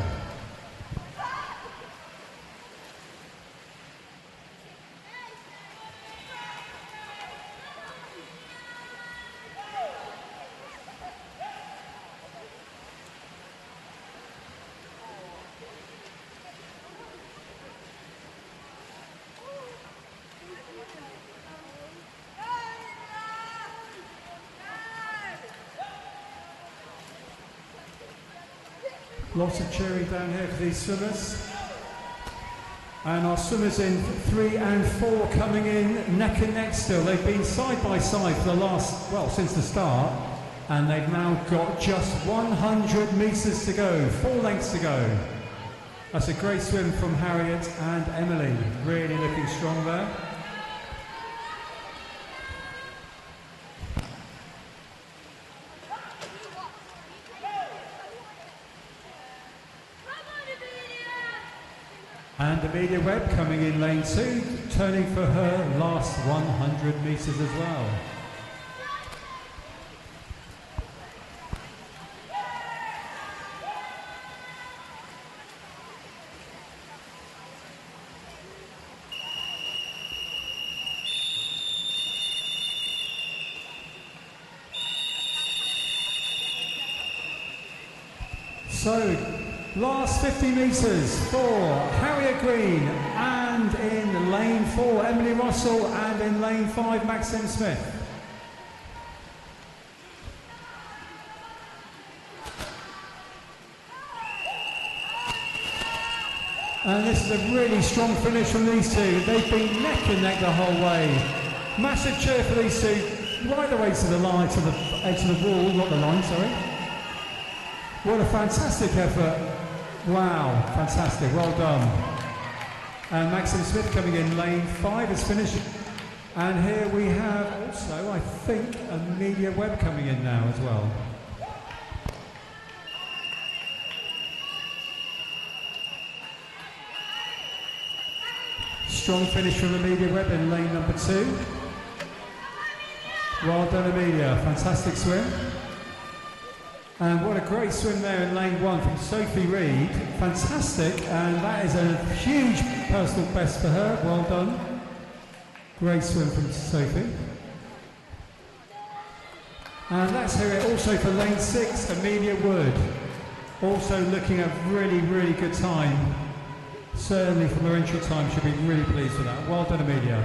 Lots of cheering down here for these swimmers. And our swimmers in 3 and 4 coming in neck and neck still. They've been side by side for the last, well, since the start. And they've now got just 100 metres to go, 4 lengths to go. That's a great swim from Harriet and Emily. Really looking strong there. And Amelia Webb coming in lane 2, turning for her last 100 metres as well. So, last 50 metres for Harriet Green, and in lane 4 Emily Russell, and in lane 5 Maxine Smith. And this is a really strong finish from these two. They've been neck and neck the whole way. Massive cheer for these two, right the way to the line, to the edge of the wall, not the line, sorry. What a fantastic effort. Wow, fantastic, well done. And Maxine Smith coming in lane 5 is finished. And here we have also, I think, Amelia Webb coming in now as well. Strong finish from Amelia Webb in lane number 2. Well done, Amelia, fantastic swim. And what a great swim there in lane 1 from Sophie Reed. Fantastic, and that is a huge personal best for her. Well done. Great swim from Sophie. And let's hear it also for lane 6, Amelia Wood. Also looking at really, really good time. Certainly from her entry time, she'll be really pleased with that. Well done, Amelia.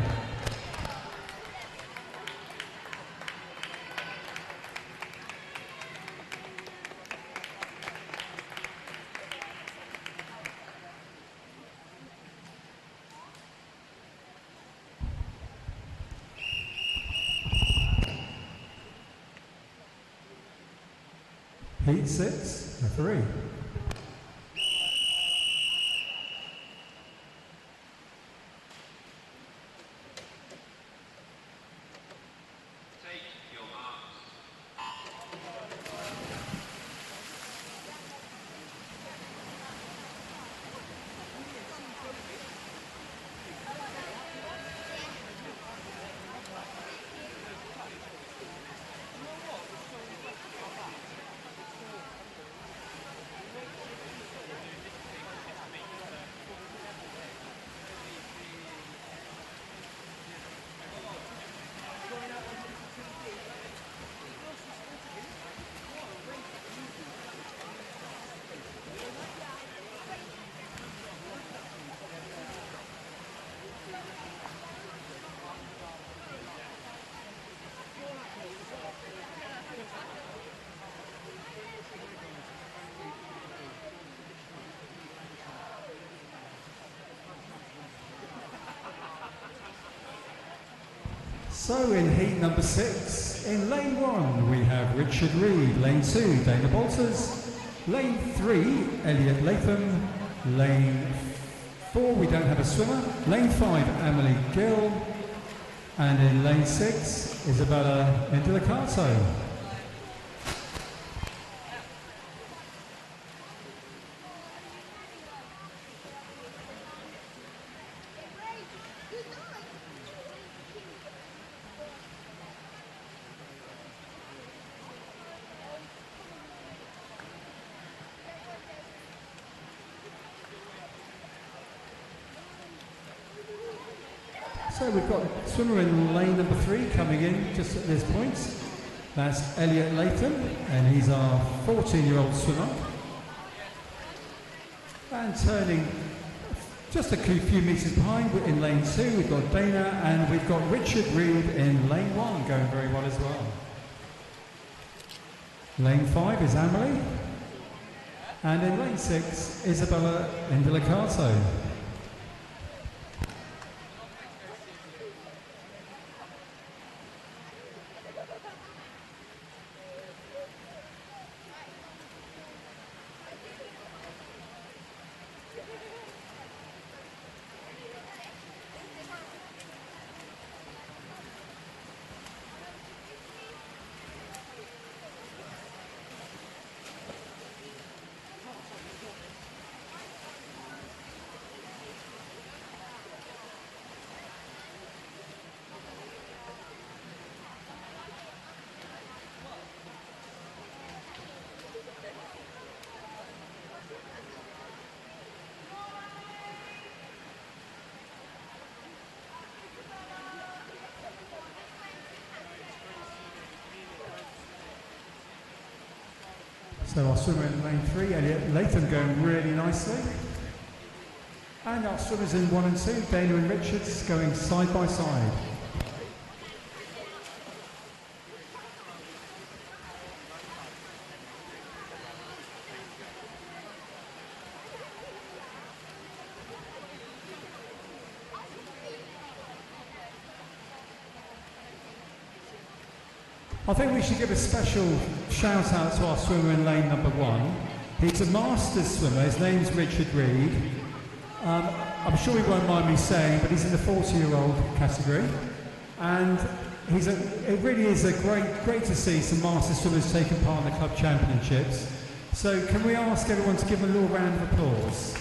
Heat 6, referee. So in heat number 6, in lane 1 we have Richard Reed, lane 2 Dana Bolters, lane 3 Elliot Latham, lane 4 we don't have a swimmer, lane 5 Emily Gill, and in lane 6 Isabella Indelicato. So we've got a swimmer in lane number 3 coming in just at this point. That's Elliot Latham, and he's our 14-year-old swimmer. And turning just a few metres behind in lane 2, we've got Dana, and we've got Richard Reed in lane 1 going very well as well. Lane 5 is Amelie, and in lane 6, Isabella Indelicato. So our swimmer in lane 3, Elliot Latham, going really nicely. And our swimmers in 1 and 2, Dana and Richards, going side by side. I think we should give a special shout out to our swimmer in lane number 1. He's a Masters swimmer, his name's Richard Reed. I'm sure he won't mind me saying, but he's in the 40-year-old category. And it really is great to see some Masters swimmers taking part in the club championships. So can we ask everyone to give him a little round of applause?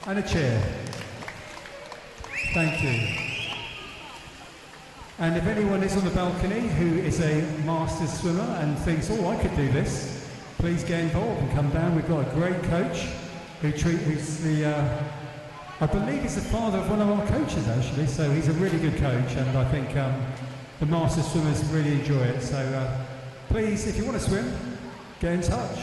And a cheer. Thank you. And if anyone is on the balcony who is a Masters swimmer and thinks, oh, I could do this, please get involved and come down. We've got a great coach who's the, I believe he's the father of one of our coaches actually, so he's a really good coach, and I think the Masters swimmers really enjoy it. So please, if you want to swim, get in touch.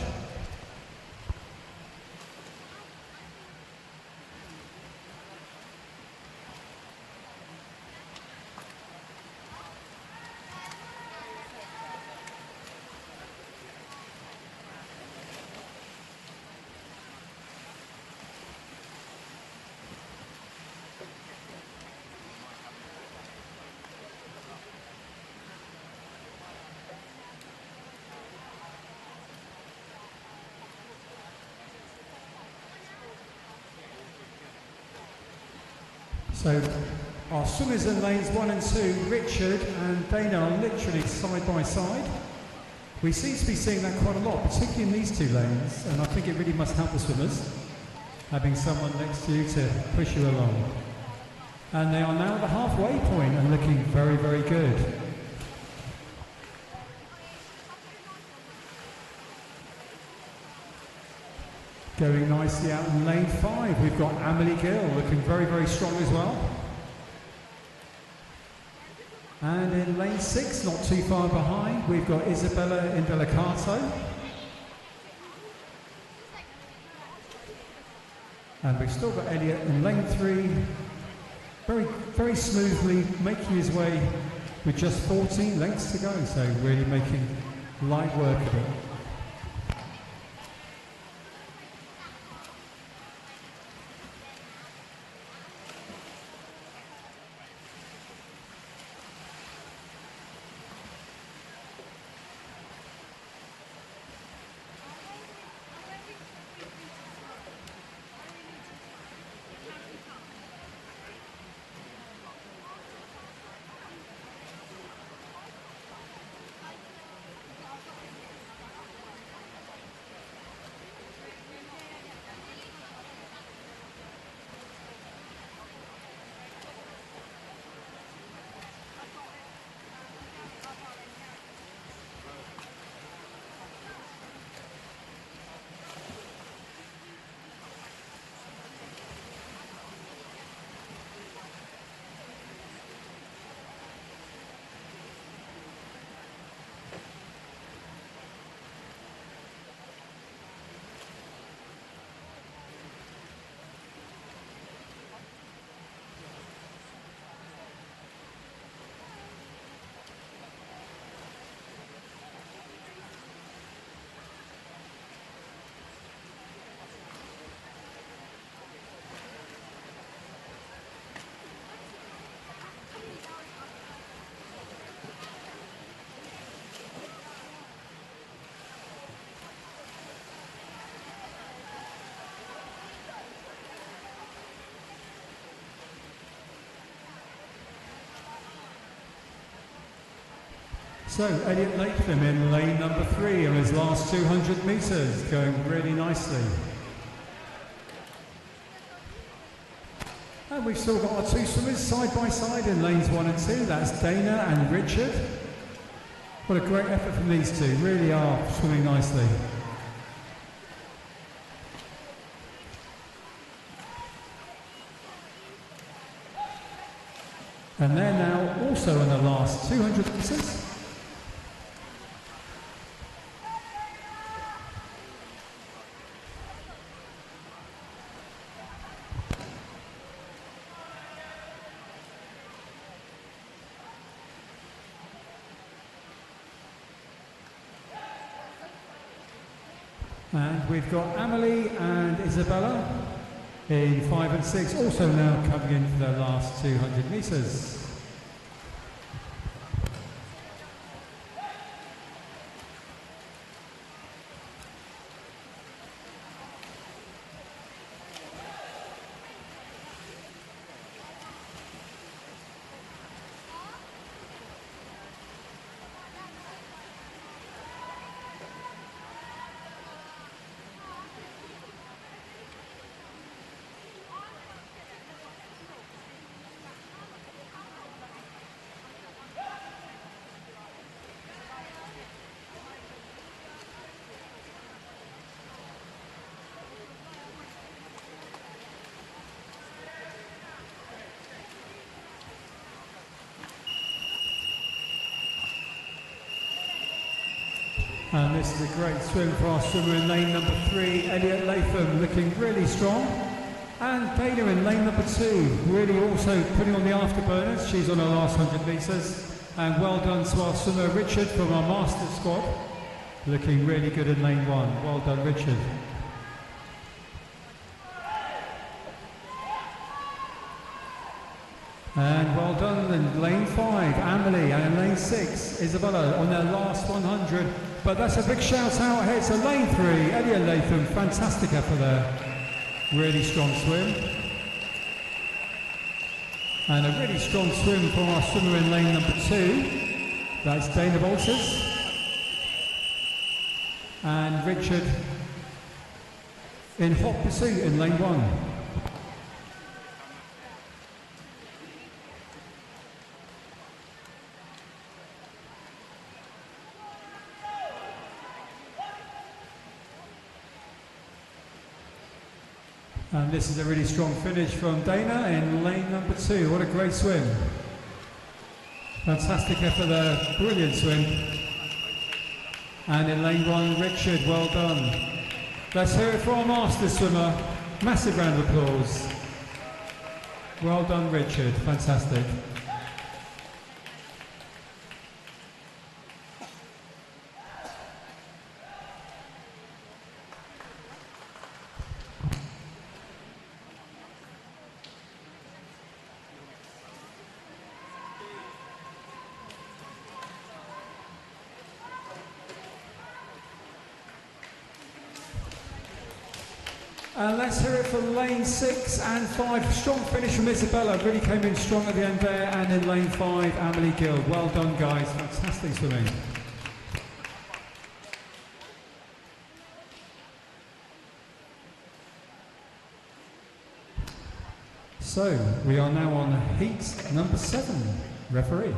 So our swimmers in lanes 1 and 2, Richard and Dana, are literally side by side. We seem to be seeing that quite a lot, particularly in these 2 lanes, and I think it really must help the swimmers, having someone next to you to push you along. And they are now at the halfway point and looking very, very good. Going nicely out in lane 5, we've got Amelie Gill looking very, very strong as well. And in lane 6, not too far behind, we've got Isabella Indelicato. And we've still got Elliot in lane 3, very, very smoothly making his way with just 14 lengths to go, so really making light work of it. So Elliot Latham in lane number 3 on his last 200 metres, going really nicely. And we've still got our 2 swimmers side by side in lanes 1 and 2, that's Dana and Richard. What a great effort from these 2, really are swimming nicely. And they're now also in the last 200 metres. And we've got Amelie and Isabella in 5 and 6, also now coming in for their last 200 metres. And this is a great swim for our swimmer in lane number 3, Elliot Latham, looking really strong. And Dana in lane number 2, really also putting on the afterburners. She's on her last 100 metres. And well done to our swimmer Richard from our master squad, looking really good in lane 1. Well done, Richard. And well done in lane 5, Amelie, and in lane 6, Isabella on their last 100. But that's a big shout out here to lane 3, Elliot Latham, fantastic effort there. Really strong swim. And a really strong swim from our swimmer in lane number 2. That's Dana Bolters. And Richard in hot pursuit in lane 1. And this is a really strong finish from Dana in lane number 2. What a great swim. Fantastic effort there, brilliant swim. And in lane 1, Richard, well done. Let's hear it for our master swimmer. Massive round of applause. Well done, Richard, fantastic. And let's hear it for lane 6 and 5. Strong finish from Isabella, really came in strong at the end there. And in lane 5, Amelie Gill. Well done, guys, fantastic swimming. So, we are now on heat number 7, referee.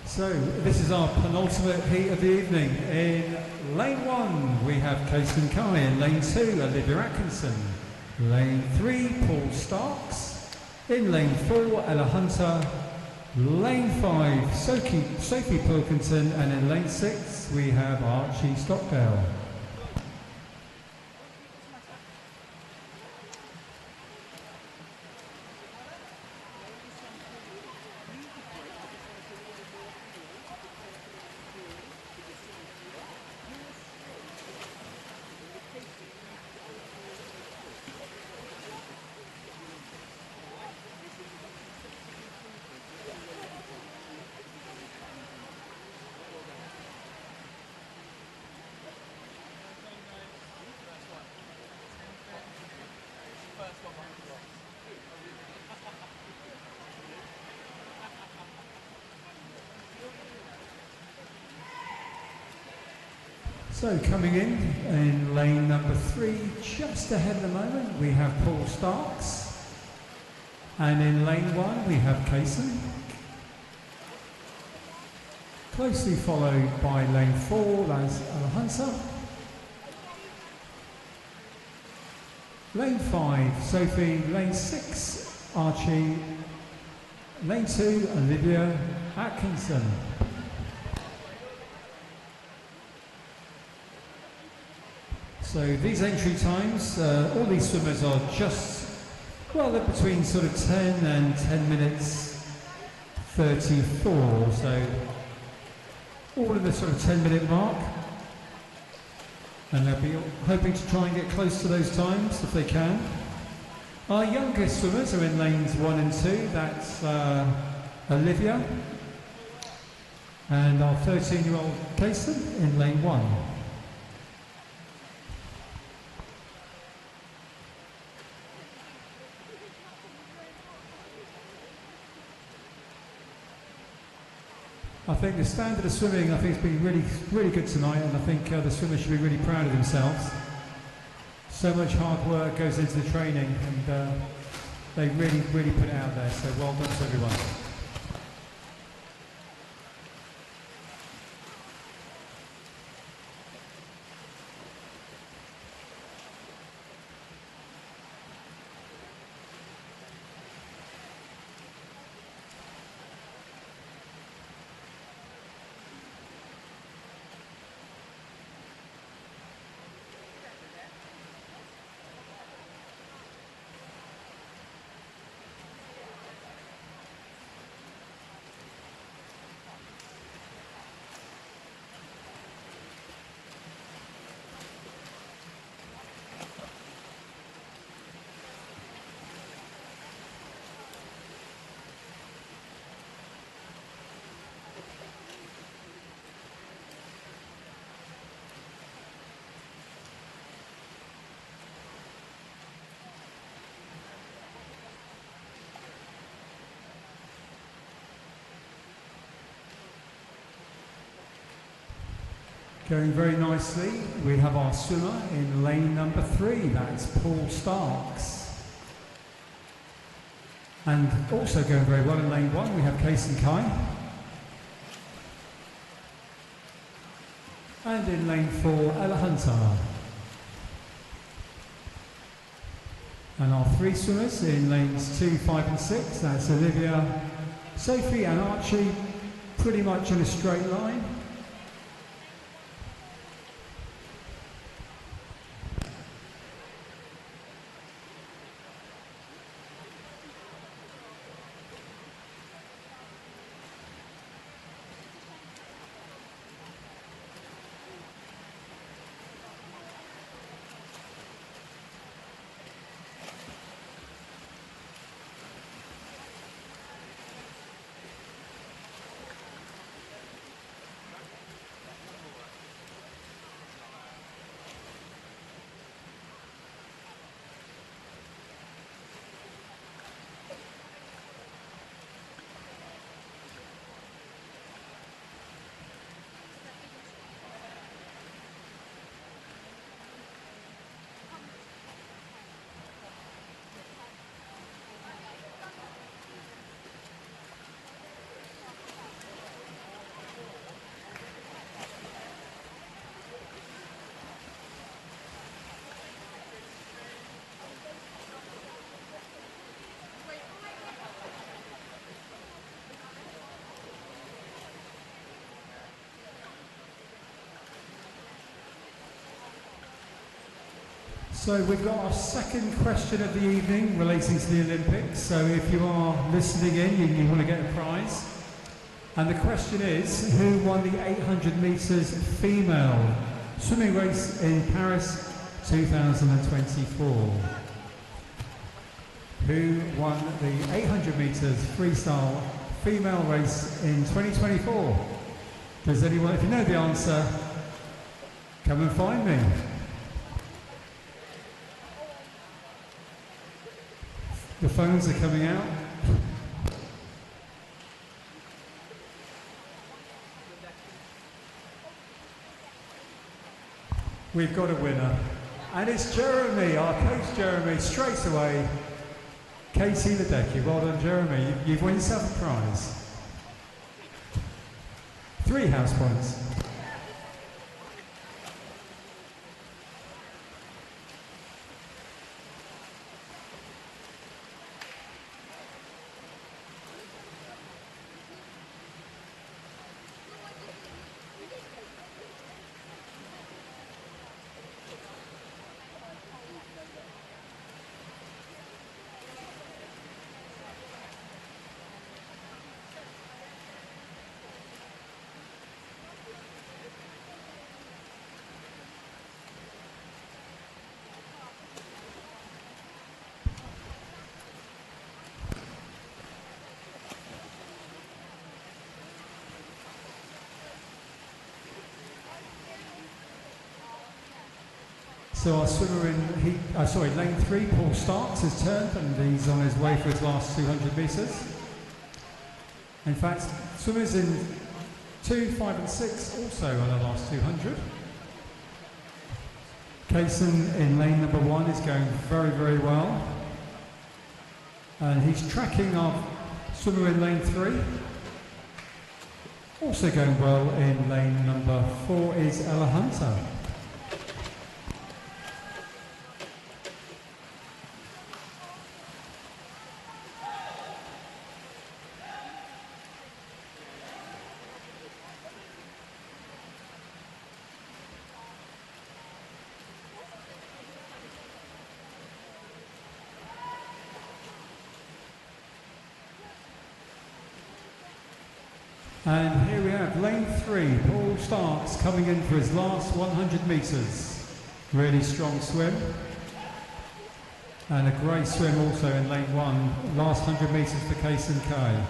So this is our penultimate heat of the evening. In lane 1 we have Kason Kai, in lane 2 Olivia Atkinson, lane 3 Paul Starks, in lane 4 Ella Hunter, lane 5 Sophie Pilkington, and in lane 6 we have Archie Stockdale. So coming in lane number 3, just ahead at the moment, we have Paul Starks. And in lane 1, we have Kaysen. Closely followed by lane 4, that's Alejandra. Lane 5, Sophie. Lane 6, Archie. Lane 2, Olivia Atkinson. So these entry times, all these swimmers are just, well, they're between sort of 10 and 10 minutes 34. So all in the sort of 10-minute mark. And they'll be hoping to try and get close to those times if they can. Our youngest swimmers are in lanes 1 and 2. That's Olivia. And our 13-year-old Kaysen in lane 1. I think the standard of swimming, I think, has been really good tonight, and I think the swimmers should be really proud of themselves. So much hard work goes into the training, and they really put it out there, so well done to everyone. Going very nicely, we have our swimmer in lane number 3, that's Paul Starks. And also going very well in lane 1, we have Kaysen Kai. And in lane 4, Alejandra. And our 3 swimmers in lanes 2, 5 and 6, that's Olivia, Sophie and Archie, pretty much in a straight line. So we've got our second question of the evening relating to the Olympics. So if you are listening in, you want to get a prize. And the question is, who won the 800 metres female swimming race in Paris 2024? Who won the 800 metres freestyle female race in 2024? Does anyone, if you know the answer, come and find me. The phones are coming out. We've got a winner. And it's Jeremy, our coach Jeremy, straight away. Katie Ledecky, well done Jeremy. You've won yourself a prize. 3 house points. So our swimmer in lane 3, Paul Starks, has turned and he's on his way for his last 200 metres. In fact, swimmers in 2, 5 and 6 also on the last 200. Kaysen in lane number 1 is going very, very well. And he's tracking our swimmer in lane 3. Also going well in lane number 4 is Ella Hunter. And here we have lane 3, Paul Starks coming in for his last 100 metres. Really strong swim. And a great swim also in lane 1, last 100 metres for Kaysen Kai.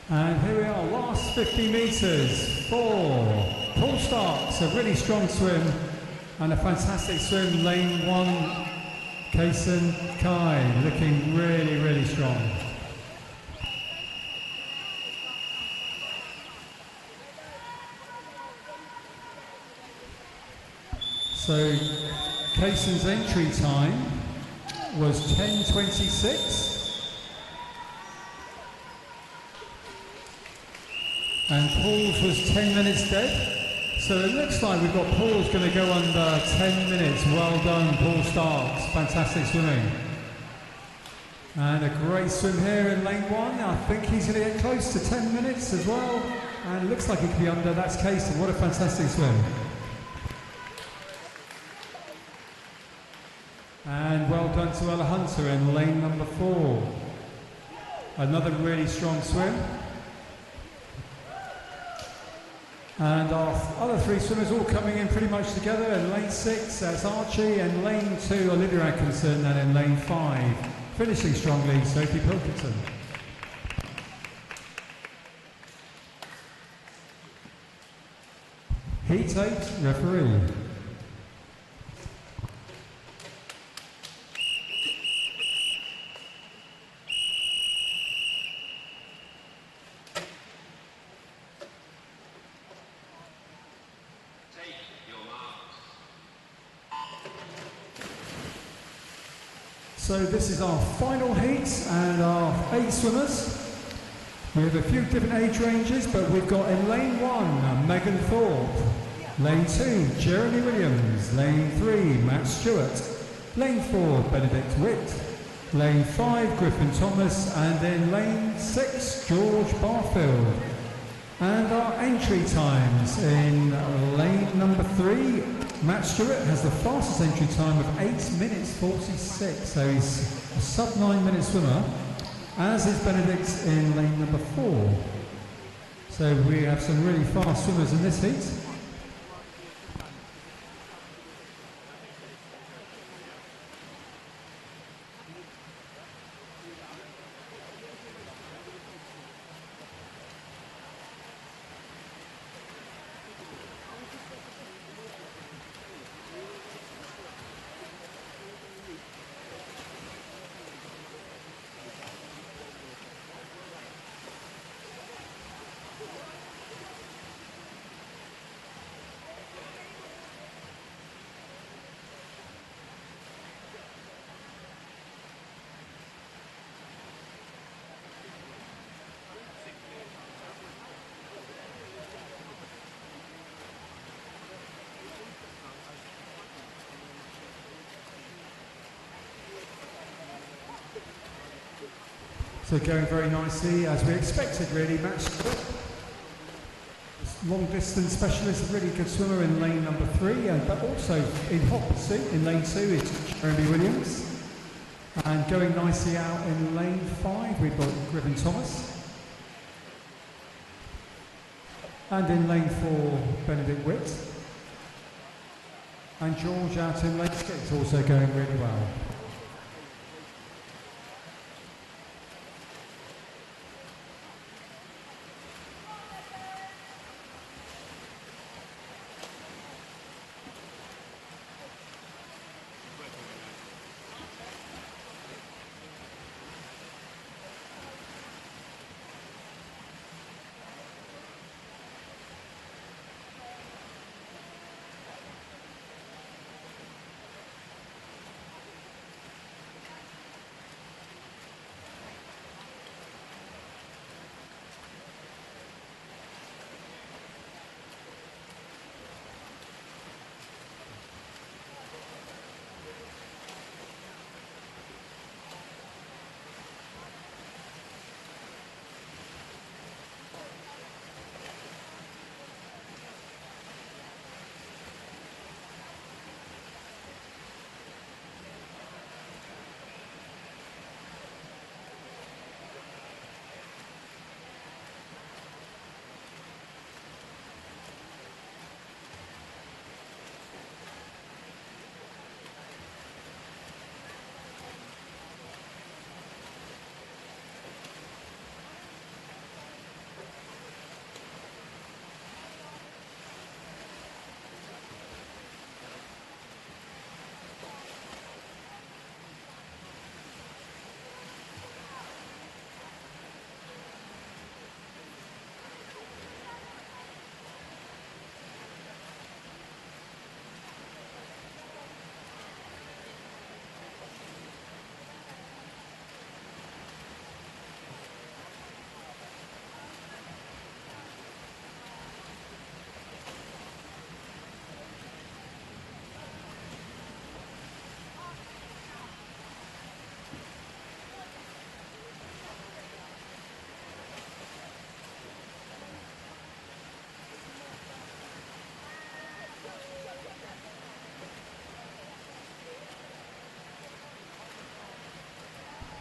And here we are, last 50 metres for Paul Starks, a really strong swim and a fantastic swim, lane 1, Kaysen Kai, looking really, really strong. So Kaysen's entry time was 10:26. And Paul's was 10 minutes dead. So it looks like we've got Paul's going to go under 10 minutes. Well done, Paul Starks. Fantastic swimming. And a great swim here in lane 1. I think he's going to get close to 10 minutes as well. And it looks like he could be under. That's Kaysen. What a fantastic swim. And well done to Ella Hunter in lane number 4. Another really strong swim. And our other 3 swimmers all coming in pretty much together. In lane 6, that's Archie, and lane 2, Olivia Atkinson, and in lane 5, finishing strongly, Sophie Pilkington. Heat 8, referee. So this is our final heat and our 8 swimmers. We have a few different age ranges, but we've got in lane 1, Megan Thorpe. Lane 2, Jeremy Williams. Lane 3, Matt Stewart. Lane 4, Benedict Witt. Lane 5, Griffin Thomas. And in lane 6, George Barfield. And our entry times in lane number 3, Matt Stewart has the fastest entry time of 8 minutes 46, so he's a sub 9 minute swimmer, as is Benedict in lane number 4. So we have some really fast swimmers in this heat. So going very nicely, as we expected really, Matt Stewart. Long distance specialist, a really good swimmer in lane number 3, but also in hot pursuit in lane 2 is Jeremy Williams. And going nicely out in lane 5, we've got Griffin Thomas. And in lane 4, Benedict Witt. And George out in lane 6, also going really well.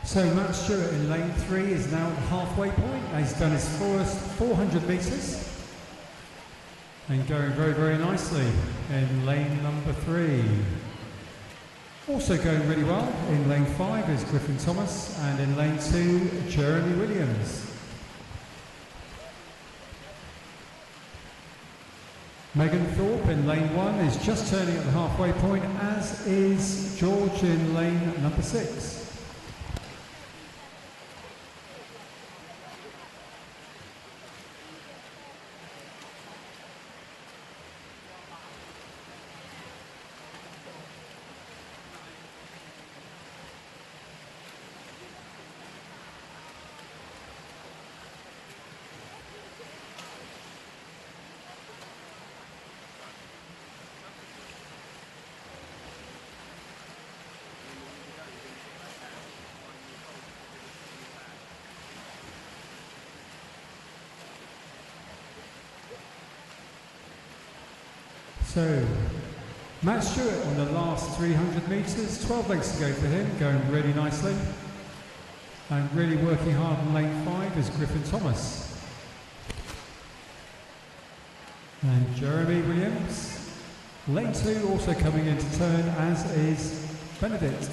So Matt Stewart in lane 3 is now at the halfway point. He's done his first 400 metres and going very, very nicely in lane number 3. Also going really well in lane 5 is Griffin Thomas, and in lane 2, Jeremy Williams. Megan Thorpe in lane 1 is just turning at the halfway point, as is George in lane number 6. So, Matt Stewart on the last 300 metres, 12 lengths to go for him, going really nicely. And really working hard in lane 5 is Griffin Thomas. And Jeremy Williams. Lane 2 also coming into turn, as is Benedict.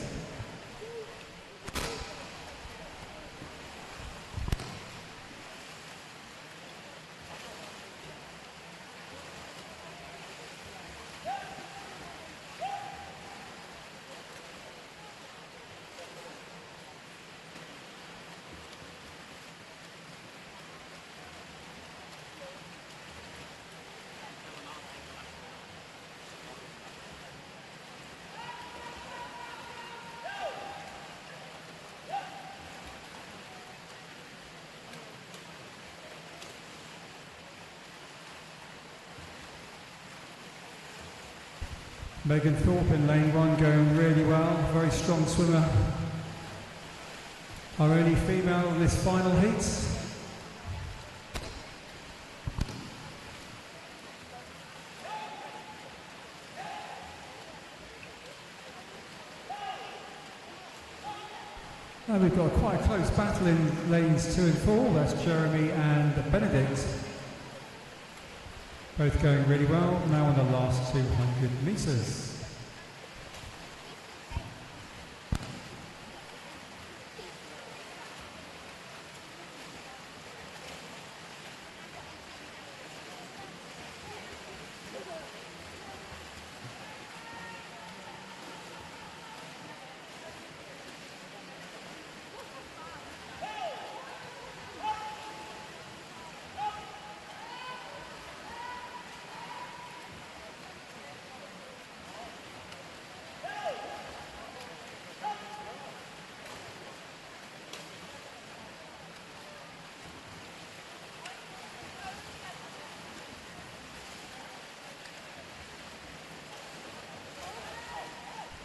Megan Thorpe in lane 1 going really well, very strong swimmer. Our only female in this final heat. Now we've got quite a close battle in lanes 2 and 4. That's Jeremy and Benedict. Both going really well. Now on the last 200 metres.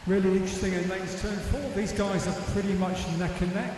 Really interesting in lanes 2 and 4. These guys are pretty much neck and neck.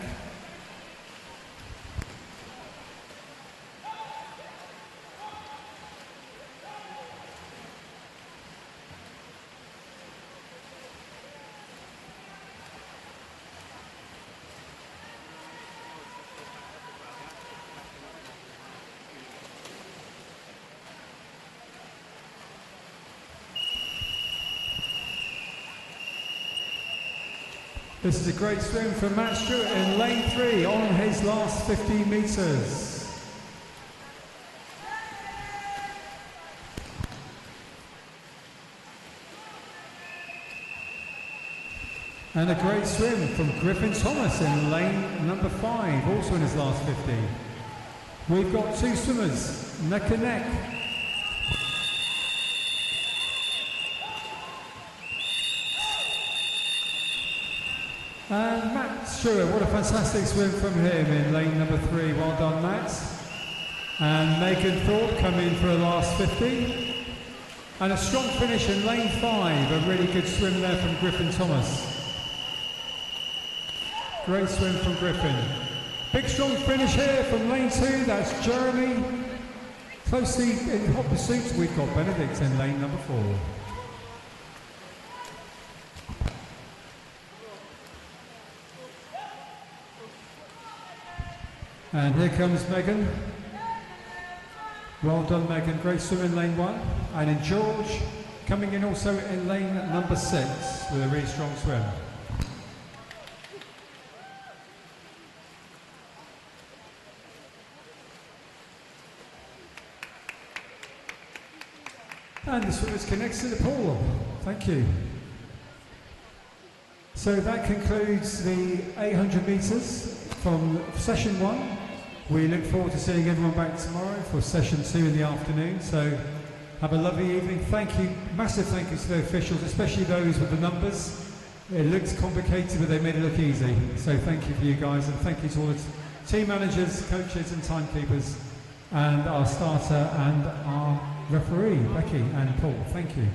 This is a great swim from Matt Stewart in lane 3 on his last 15 metres. And a great swim from Griffin Thomas in lane number 5, also in his last 50. We've got 2 swimmers, neck and neck. And Matt Stewart, what a fantastic swim from him in lane number 3. Well done, Matt. And Megan Thorpe coming in for a last 50. And a strong finish in lane 5. A really good swim there from Griffin Thomas. Great swim from Griffin. Big strong finish here from lane 2. That's Jeremy. Closely in hot pursuit, we've got Benedict in lane number 4. And here comes Megan. Well done, Megan. Great swim in lane 1. And in George, coming in also in lane number 6 with a really strong swim. And the swimmers connects to the pool. Thank you. So that concludes the 800 metres from session 1. We look forward to seeing everyone back tomorrow for session 2 in the afternoon. So have a lovely evening. Thank you, massive thank you to the officials, especially those with the numbers. It looks complicated, but they made it look easy. So thank you for you guys, and thank you to all the team managers, coaches and timekeepers, and our starter and our referee, Becky and Paul. Thank you.